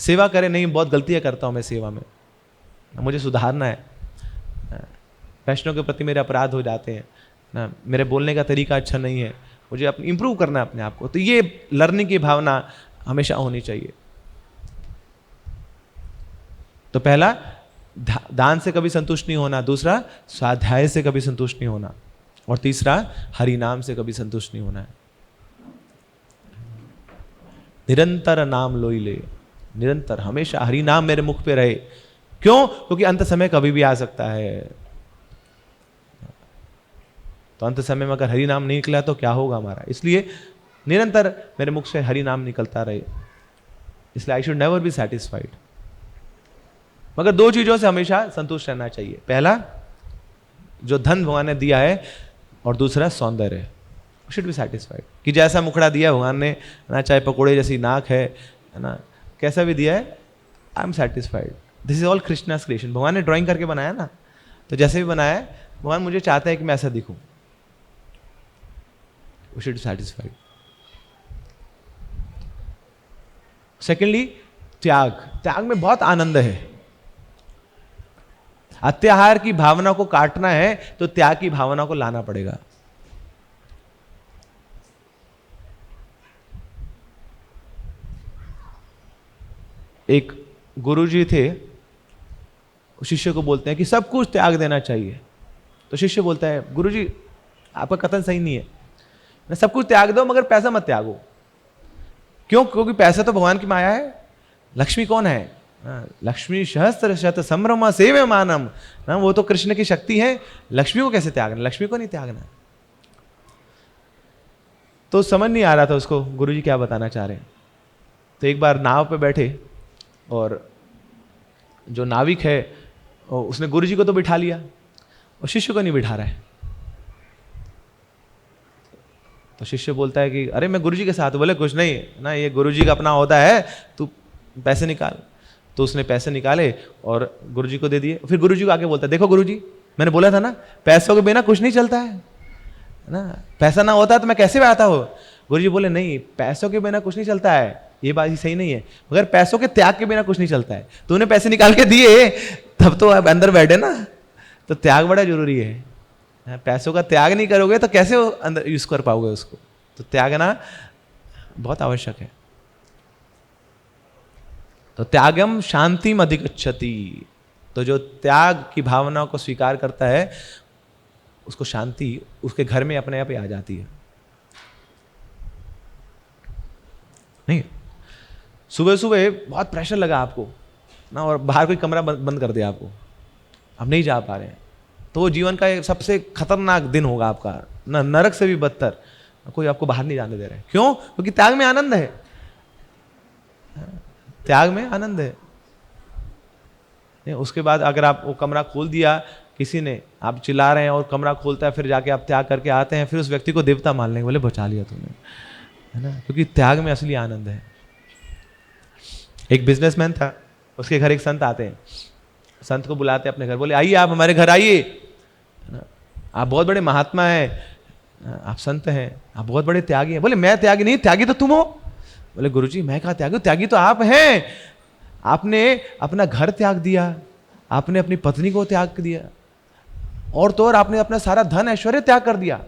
सेवा करे नहीं, बहुत गलतियां करता हूं मैं सेवा में, मुझे सुधारना है। वैष्णव के प्रति मेरे अपराध हो जाते हैं ना, मेरे बोलने का तरीका अच्छा नहीं है, मुझे अपने इंप्रूव करना है अपने आप को। तो ये लर्निंग की भावना हमेशा होनी चाहिए। तो पहला, दान से कभी संतुष्ट नहीं होना। दूसरा, स्वाध्याय से कभी संतुष्ट नहीं होना। और तीसरा, हरि नाम से कभी संतुष्ट नहीं होना है। निरंतर नाम लोई ले, निरंतर हमेशा हरि नाम मेरे मुख पे रहे। क्यों? क्योंकि अंत समय कभी भी आ सकता है। तो अंत समय में अगर हरि नाम नहीं निकला तो क्या होगा हमारा? इसलिए निरंतर मेरे मुख से हरि नाम निकलता रहे। इसलिए I should never be satisfied. मगर दो चीजों से हमेशा संतुष्ट रहना चाहिए, पहला जो धन भगवान ने दिया है, और दूसरा सौंदर्य, शुड बी सेटिस्फाइड। कि जैसा मुखड़ा दिया भगवान ने ना, चाहे पकोड़े जैसी नाक है ना, कैसा भी दिया है, I am satisfied. This is all Krishna's creation. भगवान ने ड्राइंग करके बनाया ना, तो जैसे भी बनाया है, भगवान मुझे चाहते हैं कि मैं ऐसा दिखूं, we should be satisfied. Secondly त्याग, त्याग में बहुत आनंद है। अत्याहार की भावना को काटना है तो त्याग की भावना को लाना पड़ेगा। एक गुरुजी थे, शिष्य को बोलते हैं कि सब कुछ त्याग देना चाहिए। तो शिष्य बोलता है, गुरुजी आपका कथन सही नहीं है, सब कुछ त्याग दो मगर पैसा मत त्यागो। क्यों? क्योंकि पैसा तो भगवान की माया है। लक्ष्मी कौन है? लक्ष्मी सहस्त्र शत संभ्रम सेवे मानम, वो तो कृष्ण की शक्ति है। लक्ष्मी को कैसे त्यागना? लक्ष्मी को नहीं त्यागना। तो समझ नहीं आ रहा था उसको गुरुजी क्या बताना चाह रहे हैं। तो एक बार नाव पे बैठे और जो नाविक है उसने गुरुजी को तो बिठा लिया और शिष्य को नहीं बिठा रहा है। तो शिष्य बोलता है कि अरे मैं गुरुजी के साथ। बोले कुछ नहीं ना, ये गुरुजी का अपना होता है, तू पैसे निकाल। तो उसने पैसे निकाले और गुरुजी को दे दिए। फिर गुरुजी को आके बोलता है, देखो गुरुजी, मैंने बोला था ना पैसों के बिना कुछ नहीं चलता है ना, पैसा ना होता तो मैं कैसे आता हो। गुरुजी बोले नहीं, पैसों के बिना कुछ नहीं चलता है, ये बात ही सही नहीं है, मगर पैसों के त्याग के बिना कुछ नहीं चलता है। तूने पैसे निकाल के दिए तब तो अब अंदर बैठे ना, तो त्याग बड़ा जरूरी है। पैसों का त्याग नहीं करोगे तो कैसे अंदर यूज कर पाओगे उसको। तो त्यागना बहुत आवश्यक है। तो त्यागम शांतिम अधिगच्छति। तो जो त्याग की भावना को स्वीकार करता है उसको शांति उसके घर में अपने आप ही आ जाती है। नहीं, सुबह सुबह बहुत प्रेशर लगा आपको ना, और बाहर कोई कमरा बंद कर दिया आपको, अब नहीं जा पा रहे हैं, तो वो जीवन का एक सबसे खतरनाक दिन होगा आपका ना, नरक से भी बदतर। कोई आपको बाहर नहीं जाने दे रहे। क्यों? क्योंकि त्याग में आनंद है। त्याग में आनंद है। उसके बाद अगर आप वो कमरा खोल दिया किसी ने, आप चिल्ला रहे हैं और कमरा खोलता है, फिर जाके आप त्याग करके आते हैं, फिर उस व्यक्ति को देवता मान लेंगे, बोले बचा लिया तूने, है ना, क्योंकि त्याग में असली आनंद है। एक बिजनेसमैन था, उसके घर एक संत आते हैं, संत को बुलाते हैं अपने घर, बोले आइए आप हमारे घर आइए, आप बहुत बड़े महात्मा हैं, आप संत हैं, आप बहुत बड़े त्यागी हैं। बोले मैं त्यागी नहीं, त्यागी तो तुम हो। बोले गुरुजी मैं कहाँ त्यागी हूं, त्यागी तो आप हैं। आपने अपना घर त्याग दिया, आपने अपनी पत्नी को त्याग दिया, और तो और आपने अपना सारा धन ऐश्वर्य त्याग कर दिया।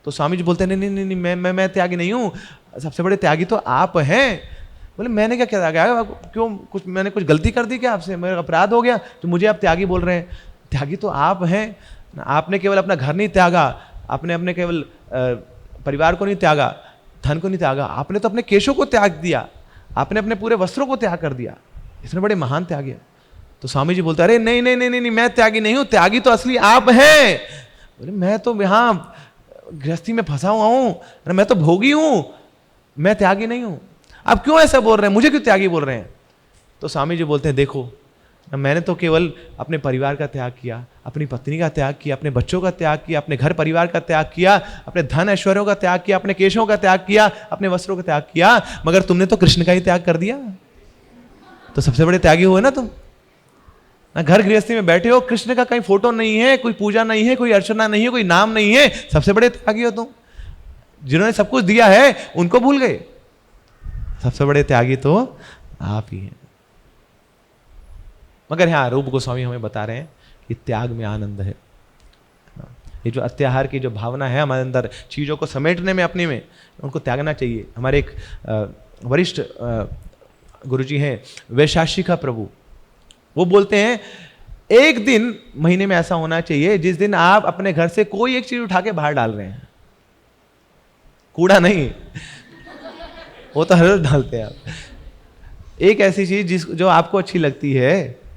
तो स्वामी जी बोलते हैं नहीं नहीं नहीं, मैं त्यागी नहीं हूं, सबसे बड़े त्यागी तो आप हैं। बोले मैंने क्या त्यागा, क्यों, कुछ मैंने कुछ गलती कर दी क्या आपसे, मेरा अपराध हो गया तो मुझे आप त्यागी बोल रहे हैं? त्यागी तो आप हैं। आपने केवल अपना घर नहीं त्यागा, आपने अपने केवल परिवार को नहीं त्यागा, धन को नहीं त्यागा, आपने तो अपने केशों को त्याग दिया, आपने अपने पूरे वस्त्रों को त्याग कर दिया। इतने बड़े महान त्यागी। तो स्वामी जी बोलते अरे नहीं नहीं नहीं नहीं, मैं त्यागी नहीं हूं, त्यागी तो असली आप हैं। बोले मैं तो यहाँ गृहस्थी में फंसा हुआ हूं, मैं तो भोगी हूं, मैं त्यागी नहीं हूं। आप क्यों ऐसा बोल रहे हैं, मुझे क्यों त्यागी बोल रहे हैं? तो स्वामी जी बोलते हैं देखो, मैंने तो केवल अपने परिवार का त्याग किया, अपनी पत्नी का त्याग किया, अपने बच्चों का त्याग किया, अपने घर परिवार का त्याग किया, अपने धन ऐश्वर्यों का त्याग किया, अपने केशों का त्याग किया, अपने वस्त्रों का त्याग किया, मगर तुमने तो कृष्ण का ही त्याग कर दिया। तो सबसे बड़े त्यागी हुए ना तुम। ना घर गृहस्थी में बैठे हो, कृष्ण का कहीं फोटो नहीं है, कोई पूजा नहीं है, कोई अर्चना नहीं है, कोई नाम नहीं है, सबसे बड़े त्यागी हो तुम। जिन्होंने सब कुछ दिया है उनको भूल गए। सबसे बड़े त्यागी तो आप ही हैं। मगर यहाँ रूप गोस्वामी हमें बता रहे हैं कि त्याग में आनंद है। ये जो अत्याहार की जो भावना है हमारे अंदर, चीजों को समेटने में अपने में, उनको त्यागना चाहिए। हमारे एक वरिष्ठ गुरुजी हैं वैशाखिका प्रभु, वो बोलते हैं एक दिन महीने में ऐसा होना चाहिए जिस दिन आप अपने घर से कोई एक चीज उठा के बाहर डाल रहे हैं, कूड़ा नहीं, वो तो हर रोज डालते हैं आप। एक ऐसी चीज जो आपको अच्छी लगती है,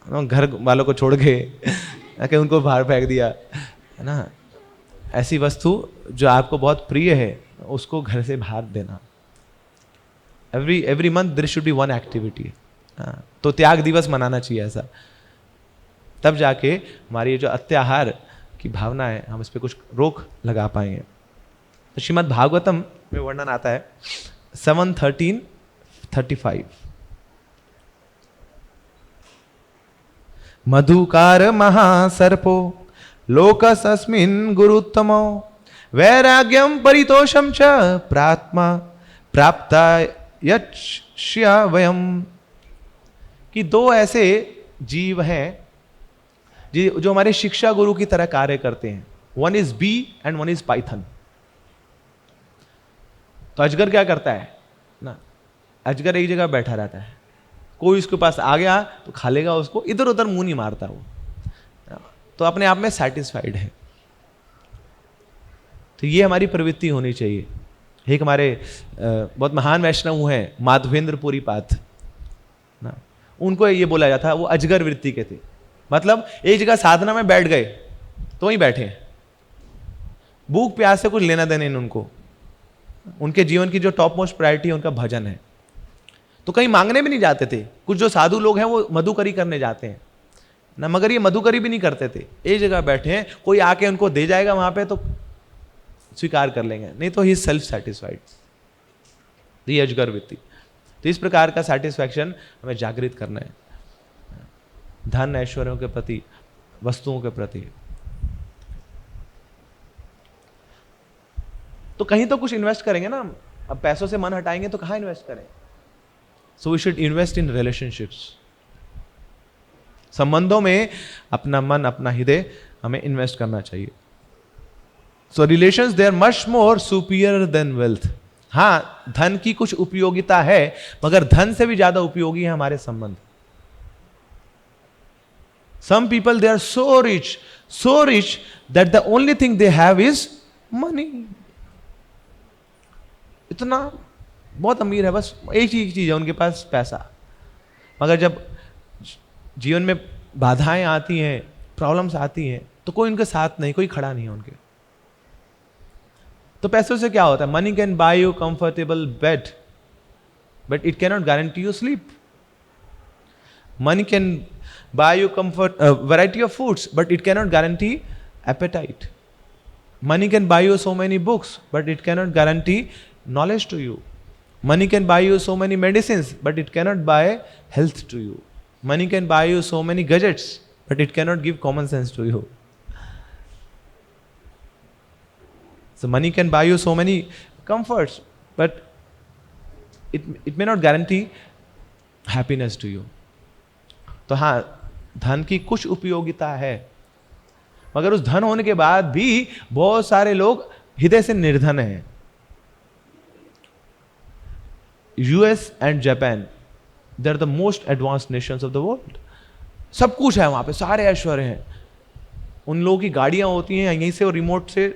घर वालों को छोड़ के कि उनको बाहर फेंक दिया, है ना, ऐसी वस्तु जो आपको बहुत प्रिय है उसको घर से बाहर देना। Every month there should be one activity. हाँ, तो त्याग दिवस मनाना चाहिए ऐसा, तब जाके हमारी ये जो अत्याहार की भावना है हम इस पर कुछ रोक लगा पाएंगे। तो श्रीमद् भागवतम में वर्णन आता है 7:13-35। मधुकार महासर्पो लोकसस्मिन् गुरुत्तमो वैराग्यम परितोषम च प्रात्मा प्राप्ता यच्य वयम। कि दो ऐसे जीव हैं जो हमारे शिक्षा गुरु की तरह कार्य करते हैं। One is B and one is python. तो अजगर क्या करता है ना, अजगर एक जगह बैठा रहता है, कोई उसके पास आ गया तो खा लेगा उसको, इधर उधर मुंह नहीं मारता वो, तो अपने आप में सेटिस्फाइड है। तो ये हमारी प्रवृत्ति होनी चाहिए। एक हमारे बहुत महान वैष्णव हैं माधवेंद्र पुरी पाथ ना, उनको ये बोला जाता है वो अजगर वृत्ति के थे। मतलब एक जगह साधना में बैठ गए तो वहीं बैठे, भूख प्यास से कुछ लेना देना नहीं उनको, उनके जीवन की जो टॉप मोस्ट प्रायोरिटी है उनका भजन है। तो कहीं मांगने भी नहीं जाते थे। कुछ जो साधु लोग हैं वो मधुकरी करने जाते हैं ना, मगर ये मधुकरी भी नहीं करते थे, एक जगह बैठे हैं, कोई आके उनको दे जाएगा वहां पे तो स्वीकार कर लेंगे, नहीं तो ही सेल्फ सेटिस्फाइड, ये अजगर वृत्ति। तो इस प्रकार का सेटिस्फैक्शन हमें जागृत करना है धन ऐश्वर्यों के प्रति, वस्तुओं के प्रति। तो कहीं तो कुछ इन्वेस्ट करेंगे ना, अब पैसों से मन हटाएंगे तो कहां इन्वेस्ट करें? So we should invest in relationships. संबंधों में अपना मन, अपना हृदय हमें इन्वेस्ट करना चाहिए। So relations they are much more superior than wealth. हाँ, धन की कुछ उपयोगिता है, मगर धन से भी ज्यादा उपयोगी है हमारे संबंध। Some people they are so rich that the only thing they have is money. इतना बहुत अमीर है, बस एक ही चीज है उनके पास, पैसा। मगर जब जीवन में बाधाएं आती हैं, प्रॉब्लम्स आती हैं, तो कोई उनके साथ नहीं, कोई खड़ा नहीं है उनके। तो पैसों से क्या होता है? Money can buy you comfortable bed but it can not guarantee you sleep. Money can buy you comfort variety of foods but it cannot guarantee appetite. Money can buy you so many books but it cannot guarantee knowledge to you. Money can buy you so many medicines but it cannot buy health to you. Money can buy you so many gadgets but it cannot give common sense to you. So money can buy you so many comforts but it may not guarantee happiness to you. तो हाँ, धन की कुछ उपयोगिता है, मगर उस धन होने के बाद भी बहुत सारे लोग हृदय से निर्धन हैं। US and Japan they are the most advanced nations of the world. सब कुछ है वहां पे, सारे ऐश्वर्य हैं। उन लोगों की गाड़ियां होती हैं, यहीं से वो रिमोट से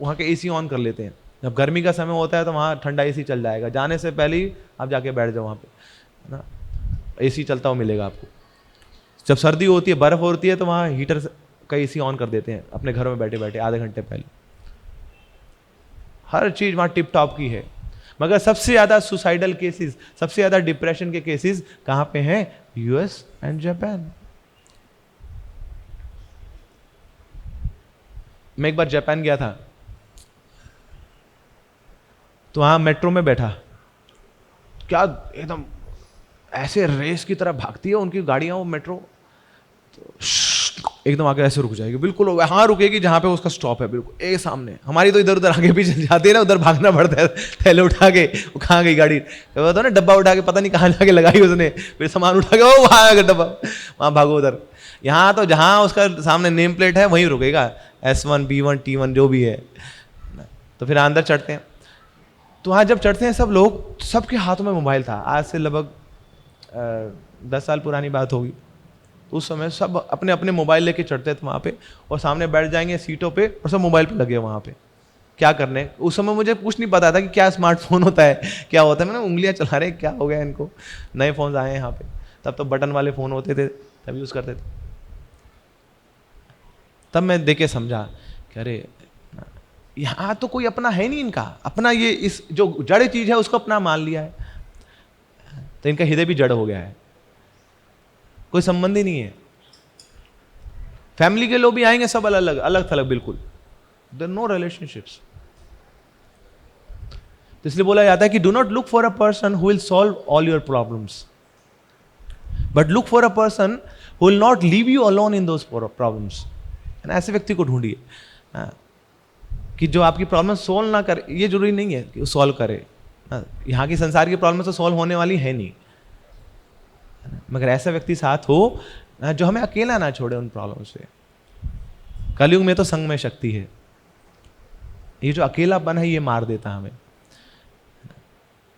वहां के एसी ऑन कर लेते हैं। जब गर्मी का समय होता है तो वहां ठंडा एसी चल जाएगा, जाने से पहले ही आप जाके बैठ जाओ वहां पे ना, एसी चलता हुआ मिलेगा आपको। जब सर्दी होती है, बर्फ होती है, तो वहां हीटर का एसी ऑन कर देते हैं अपने घरों में बैठे बैठे आधे घंटे पहले। हर चीज वहां टिप टॉप की है। मगर सबसे ज्यादा सुसाइडल केसेस, सबसे ज्यादा डिप्रेशन के केसेस कहां पे हैं? US and Japan. मैं एक बार जापान गया था, तो वहां मेट्रो में बैठा, क्या एकदम ऐसे रेस की तरह भागती है उनकी गाड़ियां, वो मेट्रो तो एकदम आगे ऐसे रुक जाएगी, बिल्कुल वहां रुकेगी जहां पे उसका स्टॉप है, बिल्कुल एक सामने। हमारी तो इधर उधर आगे पीछे जाती है ना, उधर भागना पड़ता है थैले उठा के। वो कहाँ गई गाड़ी, तो ना डब्बा उठा के पता नहीं कहाँ जाके लगाई उसने, फिर सामान उठा के वो वहां आ गया डब्बा, वहां भागो उधर। यहाँ तो जहां उसका सामने नेम प्लेट है वहीं रुकेगा, S1 B1 T1 जो भी है। तो फिर अंदर चढ़ते हैं, तो वहां जब चढ़ते हैं सब लोग, सबके हाथों में मोबाइल था। आज से लगभग 10 साल पुरानी बात होगी। उस समय सब अपने अपने मोबाइल लेके चढ़ते थे वहाँ पे, और सामने बैठ जाएंगे सीटों पे और सब मोबाइल पे लगे वहाँ पे। क्या करने, उस समय मुझे कुछ नहीं पता था कि क्या स्मार्टफोन होता है, क्या होता है। मैंने उंगलियाँ चला रहे, क्या हो गया इनको, नए फ़ोन आए हैं यहाँ पे। तब तो बटन वाले फ़ोन होते थे, तब यूज़ करते थे। तब मैं देख के समझा कि अरे यहाँ तो कोई अपना है नहीं इनका, अपना ये इस जो जड़ चीज़ है उसको अपना मान लिया है, तो इनका हृदय भी जड़ हो गया है। कोई संबंध ही नहीं है। फैमिली के लोग भी आएंगे, सब अलग अलग थलग बिल्कुल, देयर नो रिलेशनशिप्स। तो इसलिए बोला जाता है कि do not look for a person who will solve all your problems, but look for a person who will not leave you alone in those problems. ऐसे व्यक्ति को ढूंढिए कि जो आपकी प्रॉब्लम सोल्व ना करे। ये जरूरी नहीं है कि वो सॉल्व करे, यहाँ की संसार की प्रॉब्लम तो सॉल्व होने वाली है नहीं, मगर ऐसा व्यक्ति साथ हो जो हमें अकेला ना छोड़े उन प्रॉब्लम से। कलयुग में तो संग में शक्ति है, ये जो अकेलापन है ये मार देता हमें।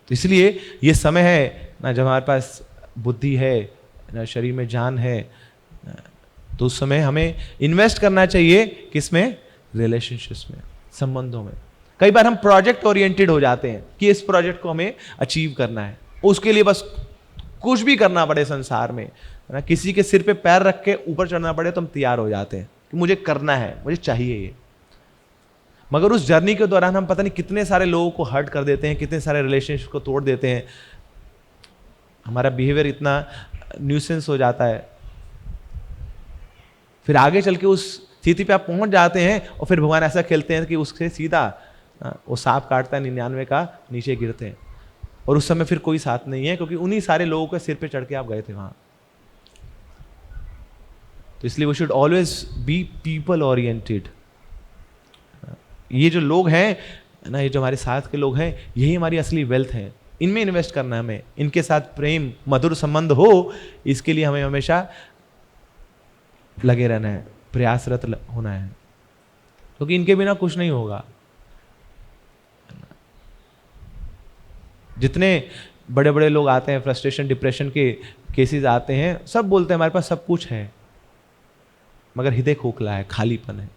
तो इसलिए ये समय है ना जब हमारे पास बुद्धि है ना, शरीर में जान है, तो उस समय हमें इन्वेस्ट करना चाहिए किसमें? रिलेशनशिप्स में, संबंधों में। कई बार हम प्रोजेक्ट ओरिएंटेड हो जाते हैं कि इस प्रोजेक्ट को हमें अचीव करना है, उसके लिए बस कुछ भी करना पड़े संसार में ना, किसी के सिर पे पैर रख के ऊपर चढ़ना पड़े तो हम तैयार हो जाते हैं कि मुझे करना है, मुझे चाहिए ये। मगर उस जर्नी के दौरान हम पता नहीं कितने सारे लोगों को हर्ट कर देते हैं, कितने सारे रिलेशनशिप को तोड़ देते हैं, हमारा बिहेवियर इतना न्यूसेंस हो जाता है, फिर आगे चल के उस स्थिति पे आप पहुंच जाते हैं और फिर भगवान ऐसा खेलते हैं कि उससे सीधा वो सांप काटता है 99 का, नीचे गिरते हैं और उस समय फिर कोई साथ नहीं है, क्योंकि उन्हीं सारे लोगों के सिर पे चढ़ के आप गए थे वहां। तो इसलिए we should always be people oriented. ये जो लोग हैं ना, ये जो हमारे साथ के लोग हैं, यही हमारी असली वेल्थ है, इनमें इन्वेस्ट करना है हमें, इनके साथ प्रेम मधुर संबंध हो, इसके लिए हमें हमेशा लगे रहना है, प्रयासरत होना है, क्योंकि इनके बिना कुछ नहीं होगा। जितने बड़े बड़े लोग आते हैं, फ्रस्ट्रेशन डिप्रेशन के केसेस आते हैं, सब बोलते हैं हमारे पास सब कुछ है, मगर हृदय खोखला है, खालीपन है,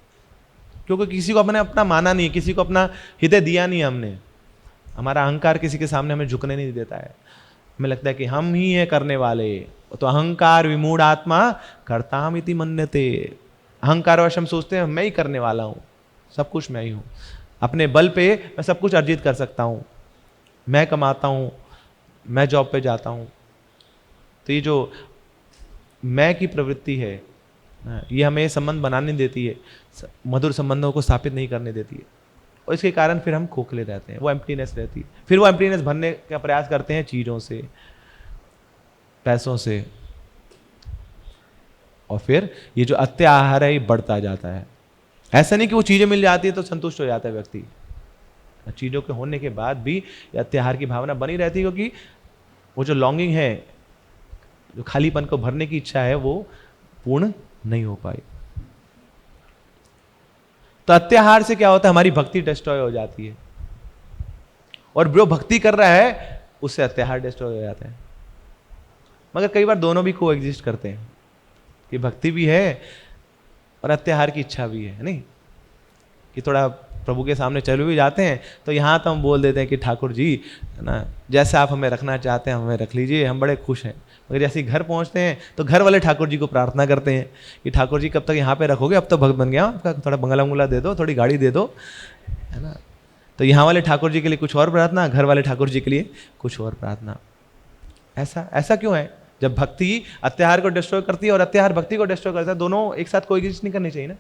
क्योंकि किसी को अपने अपना माना नहीं, किसी को अपना हृदय दिया नहीं हमने। हमारा अहंकार किसी के सामने हमें झुकने नहीं देता है, हमें लगता है कि हम ही हैं करने वाले। तो अहंकार विमूढ़ आत्मा कर्ताहम् इति मन्यते। अहंकार वश हम सोचते हैं मैं ही करने वाला हूँ, सब कुछ मैं ही हूँ, अपने बल पे मैं सब कुछ अर्जित कर सकता हूँ, मैं कमाता हूँ, मैं जॉब पे जाता हूँ। तो ये जो मैं की प्रवृत्ति है ये हमें संबंध बनाने देती है, मधुर संबंधों को स्थापित नहीं करने देती है, और इसके कारण फिर हम खोखले रहते हैं, वो एम्प्टीनेस रहती है। फिर वो एम्प्टीनेस भरने का प्रयास करते हैं चीज़ों से, पैसों से, और फिर ये जो अत्याहार है ये बढ़ता जाता है। ऐसा नहीं कि वो चीज़ें मिल जाती है तो संतुष्ट हो जाता है व्यक्ति, चीज़ों के होने के बाद भी ये अत्याहार की भावना बनी रहती है, क्योंकि वो जो लॉन्गिंग है, जो खालीपन को भरने की इच्छा है, वो पूर्ण नहीं हो पाई। तो अत्याहार से क्या होता है? हमारी भक्ति डिस्ट्रॉय हो जाती है, और जो भक्ति कर रहा है उससे अत्याहार डिस्ट्रॉय हो जाता है। मगर कई बार दोनों भी को एग्जिस्ट करते हैं कि भक्ति भी है और अत्याहार की इच्छा भी है, नहीं कि थोड़ा प्रभु के सामने चले भी जाते हैं तो यहाँ तो हम बोल देते हैं कि ठाकुर जी है ना, जैसे आप हमें रखना चाहते हैं हमें रख लीजिए, हम बड़े खुश हैं। मगर जैसे घर पहुँचते हैं तो घर वाले ठाकुर जी को प्रार्थना करते हैं कि ठाकुर जी कब तक यहाँ पे रखोगे, अब तो भक्त बन गया, आपका थोड़ा बंगला उंगला दे दो, थोड़ी गाड़ी दे दो, है ना। तो यहाँ वाले ठाकुर जी के लिए कुछ और प्रार्थना, घर वाले ठाकुर जी के लिए कुछ और प्रार्थना। ऐसा क्यों है? जब भक्ति अत्याहार को डिस्ट्रॉय करती है और अत्याहार भक्ति को डिस्ट्रॉय करता है, दोनों एक साथ कोएग्जिस्ट नहीं करनी चाहिए ना।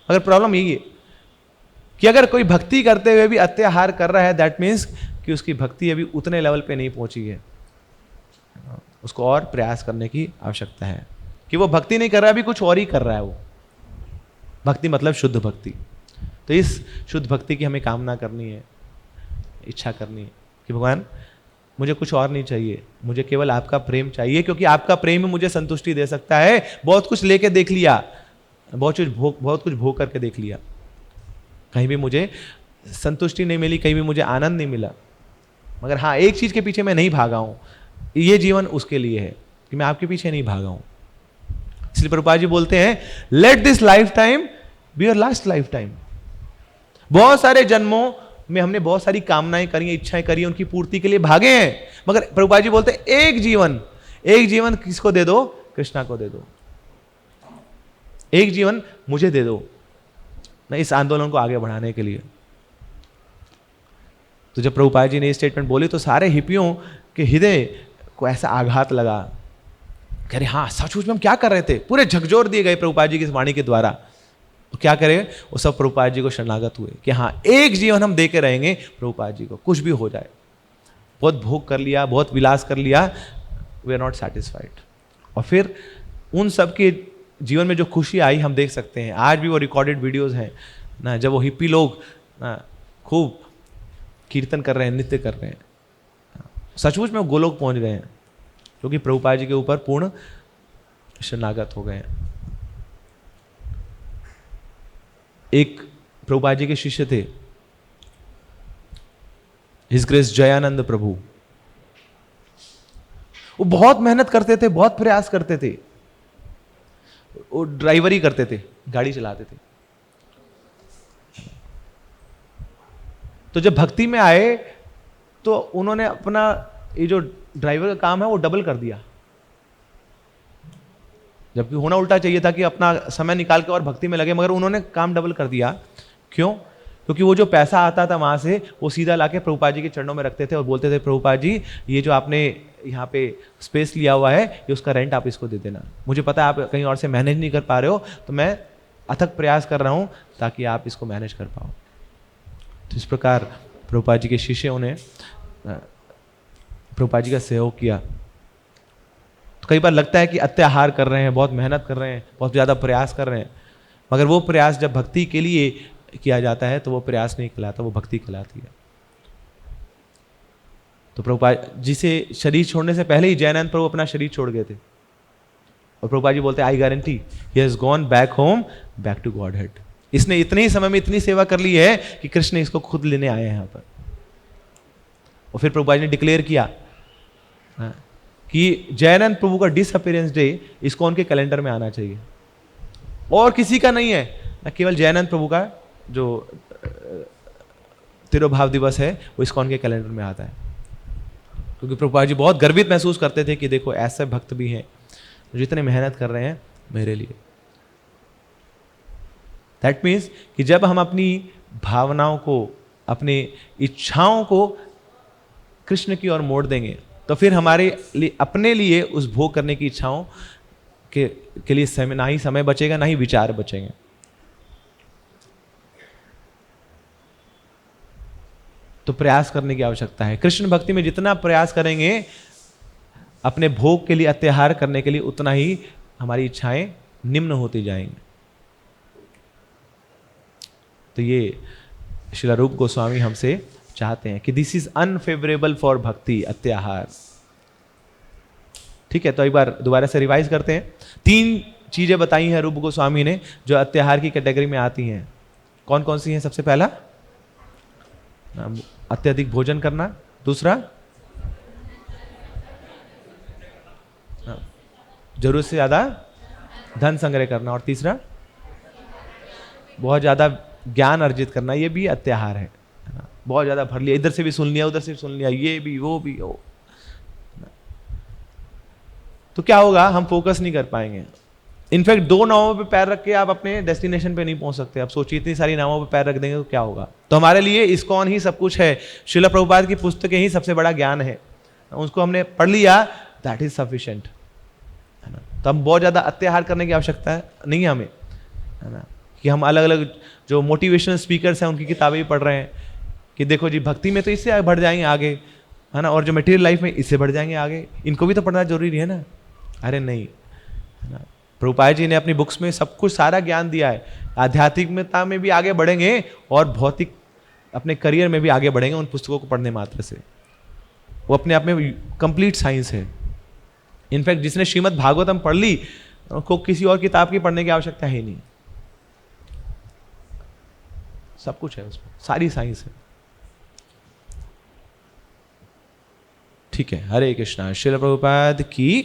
अगर प्रॉब्लम यही है कि अगर कोई भक्ति करते हुए भी अत्याहार कर रहा है, दैट मीन्स कि उसकी भक्ति अभी उतने लेवल पे नहीं पहुंची है, उसको और प्रयास करने की आवश्यकता है। कि वो भक्ति नहीं कर रहा है, अभी कुछ और ही कर रहा है वो। भक्ति मतलब शुद्ध भक्ति। तो इस शुद्ध भक्ति की हमें कामना करनी है, इच्छा करनी है कि भगवान मुझे कुछ और नहीं चाहिए, मुझे केवल आपका प्रेम चाहिए, क्योंकि आपका प्रेम मुझे संतुष्टि दे सकता है। बहुत कुछ लेके देख लिया, बहुत कुछ भोग करके देख लिया, कहीं भी मुझे संतुष्टि नहीं मिली, कहीं भी मुझे आनंद नहीं मिला। मगर हाँ, एक चीज के पीछे मैं नहीं भागा हूं, ये जीवन उसके लिए है कि मैं आपके पीछे नहीं भागा हूं। इसलिए प्रभुपाद जी बोलते हैं, let this life time be your last life time. बहुत सारे जन्मों में हमने बहुत सारी कामनाएं करी हैं, इच्छाएं करी हैं, उनकी पूर्ति के लिए भागे हैं। मगर प्रभुपाद जी बोलते हैं एक जीवन किसको दे दो? कृष्णा को दे दो। एक जीवन मुझे दे दो ना, इस आंदोलन को आगे बढ़ाने के लिए। तो जब प्रभुपाद जी ने ये स्टेटमेंट बोली तो सारे हिप्पियों के हृदय को ऐसा आघात लगा, कह रहे हाँ सचमुच में हम क्या कर रहे थे, पूरे झकझोर दिए गए प्रभुपाद जी की इस वाणी के द्वारा। तो क्या करें, वो सब प्रभुपाद जी को शरणागत हुए कि हाँ एक जीवन हम दे के रहेंगे प्रभुपाद जी को, कुछ भी हो जाए। बहुत भोग कर लिया, बहुत विलास कर लिया, वी आर नॉट सेटिस्फाइड। और फिर उन सब के जीवन में जो खुशी आई हम देख सकते हैं, आज भी वो रिकॉर्डेड वीडियोस हैं ना, जब वो हिप्पी लोग खूब कीर्तन कर रहे हैं, नृत्य कर रहे हैं, सचमुच में वो गोलोक पहुंच गए हैं, क्योंकि प्रभुपाद जी के ऊपर पूर्ण शरणागत हो गए हैं। एक प्रभुपाद जी के शिष्य थे, हिज ग्रेस जयानंद प्रभु। वो बहुत मेहनत करते थे, बहुत प्रयास करते थे, वो ड्राइवरी करते थे, गाड़ी चलाते थे। तो जब भक्ति में आए तो उन्होंने अपना ये जो ड्राइवर का काम है वो डबल कर दिया, जबकि होना उल्टा चाहिए था कि अपना समय निकाल के और भक्ति में लगे, मगर उन्होंने काम डबल कर दिया। क्यों? क्योंकि वो जो पैसा आता था वहां से वो सीधा लाके प्रभुपाद जी के चरणों में रखते थे और बोलते थे प्रभुपाद जी ये जो आपने यहाँ पे स्पेस लिया हुआ है ये उसका रेंट आप इसको दे देना, मुझे पता है आप कहीं और से मैनेज नहीं कर पा रहे हो, तो मैं अथक प्रयास कर रहा हूँ ताकि आप इसको मैनेज कर पाओ। तो इस प्रकार प्रभुपाद जी के शिष्यों ने प्रभुपाद जी का सहयोग किया। तो कई बार लगता है कि अत्याहार कर रहे हैं, बहुत मेहनत कर रहे हैं, बहुत ज़्यादा प्रयास कर रहे हैं, मगर वो प्रयास जब भक्ति के लिए किया जाता है तो वो प्रयास नहीं कहलाता, वो भक्ति कहलाती है। तो प्रभुपाद जी से शरीर छोड़ने से पहले ही जयानंद प्रभु अपना शरीर छोड़ गए थे, और प्रभुपाद जी बोलते हैं I guarantee he has gone back home, back to Godhead. इसने इतने ही समय में इतनी सेवा कर ली है कि कृष्ण इसको खुद लेने आए हैं यहाँ पर। और फिर प्रभुपाद जी ने डिक्लेयर किया कि जयानंद प्रभु का डिसअपीयरेंस डे इस्कॉन के कैलेंडर में आना चाहिए, और किसी का नहीं है, न केवल जयानंद प्रभु का जो तिरोभाव दिवस है वो इस्कॉन के कैलेंडर में आता है। क्योंकि प्रभुपाद जी बहुत गर्वित महसूस करते थे कि देखो ऐसे भक्त भी हैं जो इतने मेहनत कर रहे हैं मेरे लिए। दैट मीन्स कि जब हम अपनी भावनाओं को, अपनी इच्छाओं को कृष्ण की ओर मोड़ देंगे तो फिर हमारे लिए, अपने लिए उस भोग करने की इच्छाओं के लिए समय, ना ही समय बचेगा ना ही विचार बचेंगे। तो प्रयास करने की आवश्यकता है। कृष्ण भक्ति में जितना प्रयास करेंगे अपने भोग के लिए, अत्याहार करने के लिए, उतना ही हमारी इच्छाएं निम्न होती जाएंगी। तो ये श्रील रूप गोस्वामी हमसे चाहते हैं कि दिस इज अनफेवरेबल फॉर भक्ति, अत्याहार। ठीक है, तो एक बार दोबारा से रिवाइज करते हैं। 3 चीजें बताई हैं रूप गोस्वामी ने जो अत्याहार की कैटेगरी में आती हैं। कौन कौन सी हैं? सबसे पहला अत्यधिक भोजन करना, दूसरा जरूरत से ज्यादा धन संग्रह करना, और तीसरा बहुत ज्यादा ज्ञान अर्जित करना। ये भी अत्याहार है। बहुत ज्यादा भर लिया, इधर से भी सुन लिया, उधर से भी सुन लिया, ये भी वो भी वो। तो क्या होगा, हम फोकस नहीं कर पाएंगे। इनफैक्ट 2 नावों पे पैर रख के आप अपने डेस्टिनेशन पे नहीं पहुंच सकते। आप सोचिए इतनी सारी नावों पे पैर रख देंगे तो क्या होगा। तो हमारे लिए इस्कॉन ही सब कुछ है, श्रील प्रभुपाद की पुस्तकें ही सबसे बड़ा ज्ञान है, उसको हमने पढ़ लिया, दैट इज सफिशिएंट, है ना। तो हम बहुत ज्यादा अत्याहार करने की आवश्यकता नहीं है हमें, है ना, कि हम अलग अलग जो मोटिवेशनल स्पीकर्स हैं उनकी किताबें भी पढ़ रहे हैं कि देखो जी भक्ति में तो इससे बढ़ जाएंगे आगे, है ना, और जो मटेरियल लाइफ में इससे बढ़ जाएंगे आगे, इनको भी तो पढ़ना जरूरी है ना। अरे नहीं, है ना। प्रभुपाद जी ने अपनी बुक्स में सब कुछ सारा ज्ञान दिया है। आध्यात्मिकता में भी आगे बढ़ेंगे और भौतिक अपने करियर में भी आगे बढ़ेंगे उन पुस्तकों को पढ़ने मात्र से। वो अपने आप में कंप्लीट साइंस है। इनफैक्ट जिसने श्रीमद् भागवतम पढ़ ली उसको किसी और किताब की पढ़ने की आवश्यकता है नहीं, सब कुछ है उसमें, सारी साइंस है। ठीक है, हरे कृष्णा। श्रील प्रभुपाद की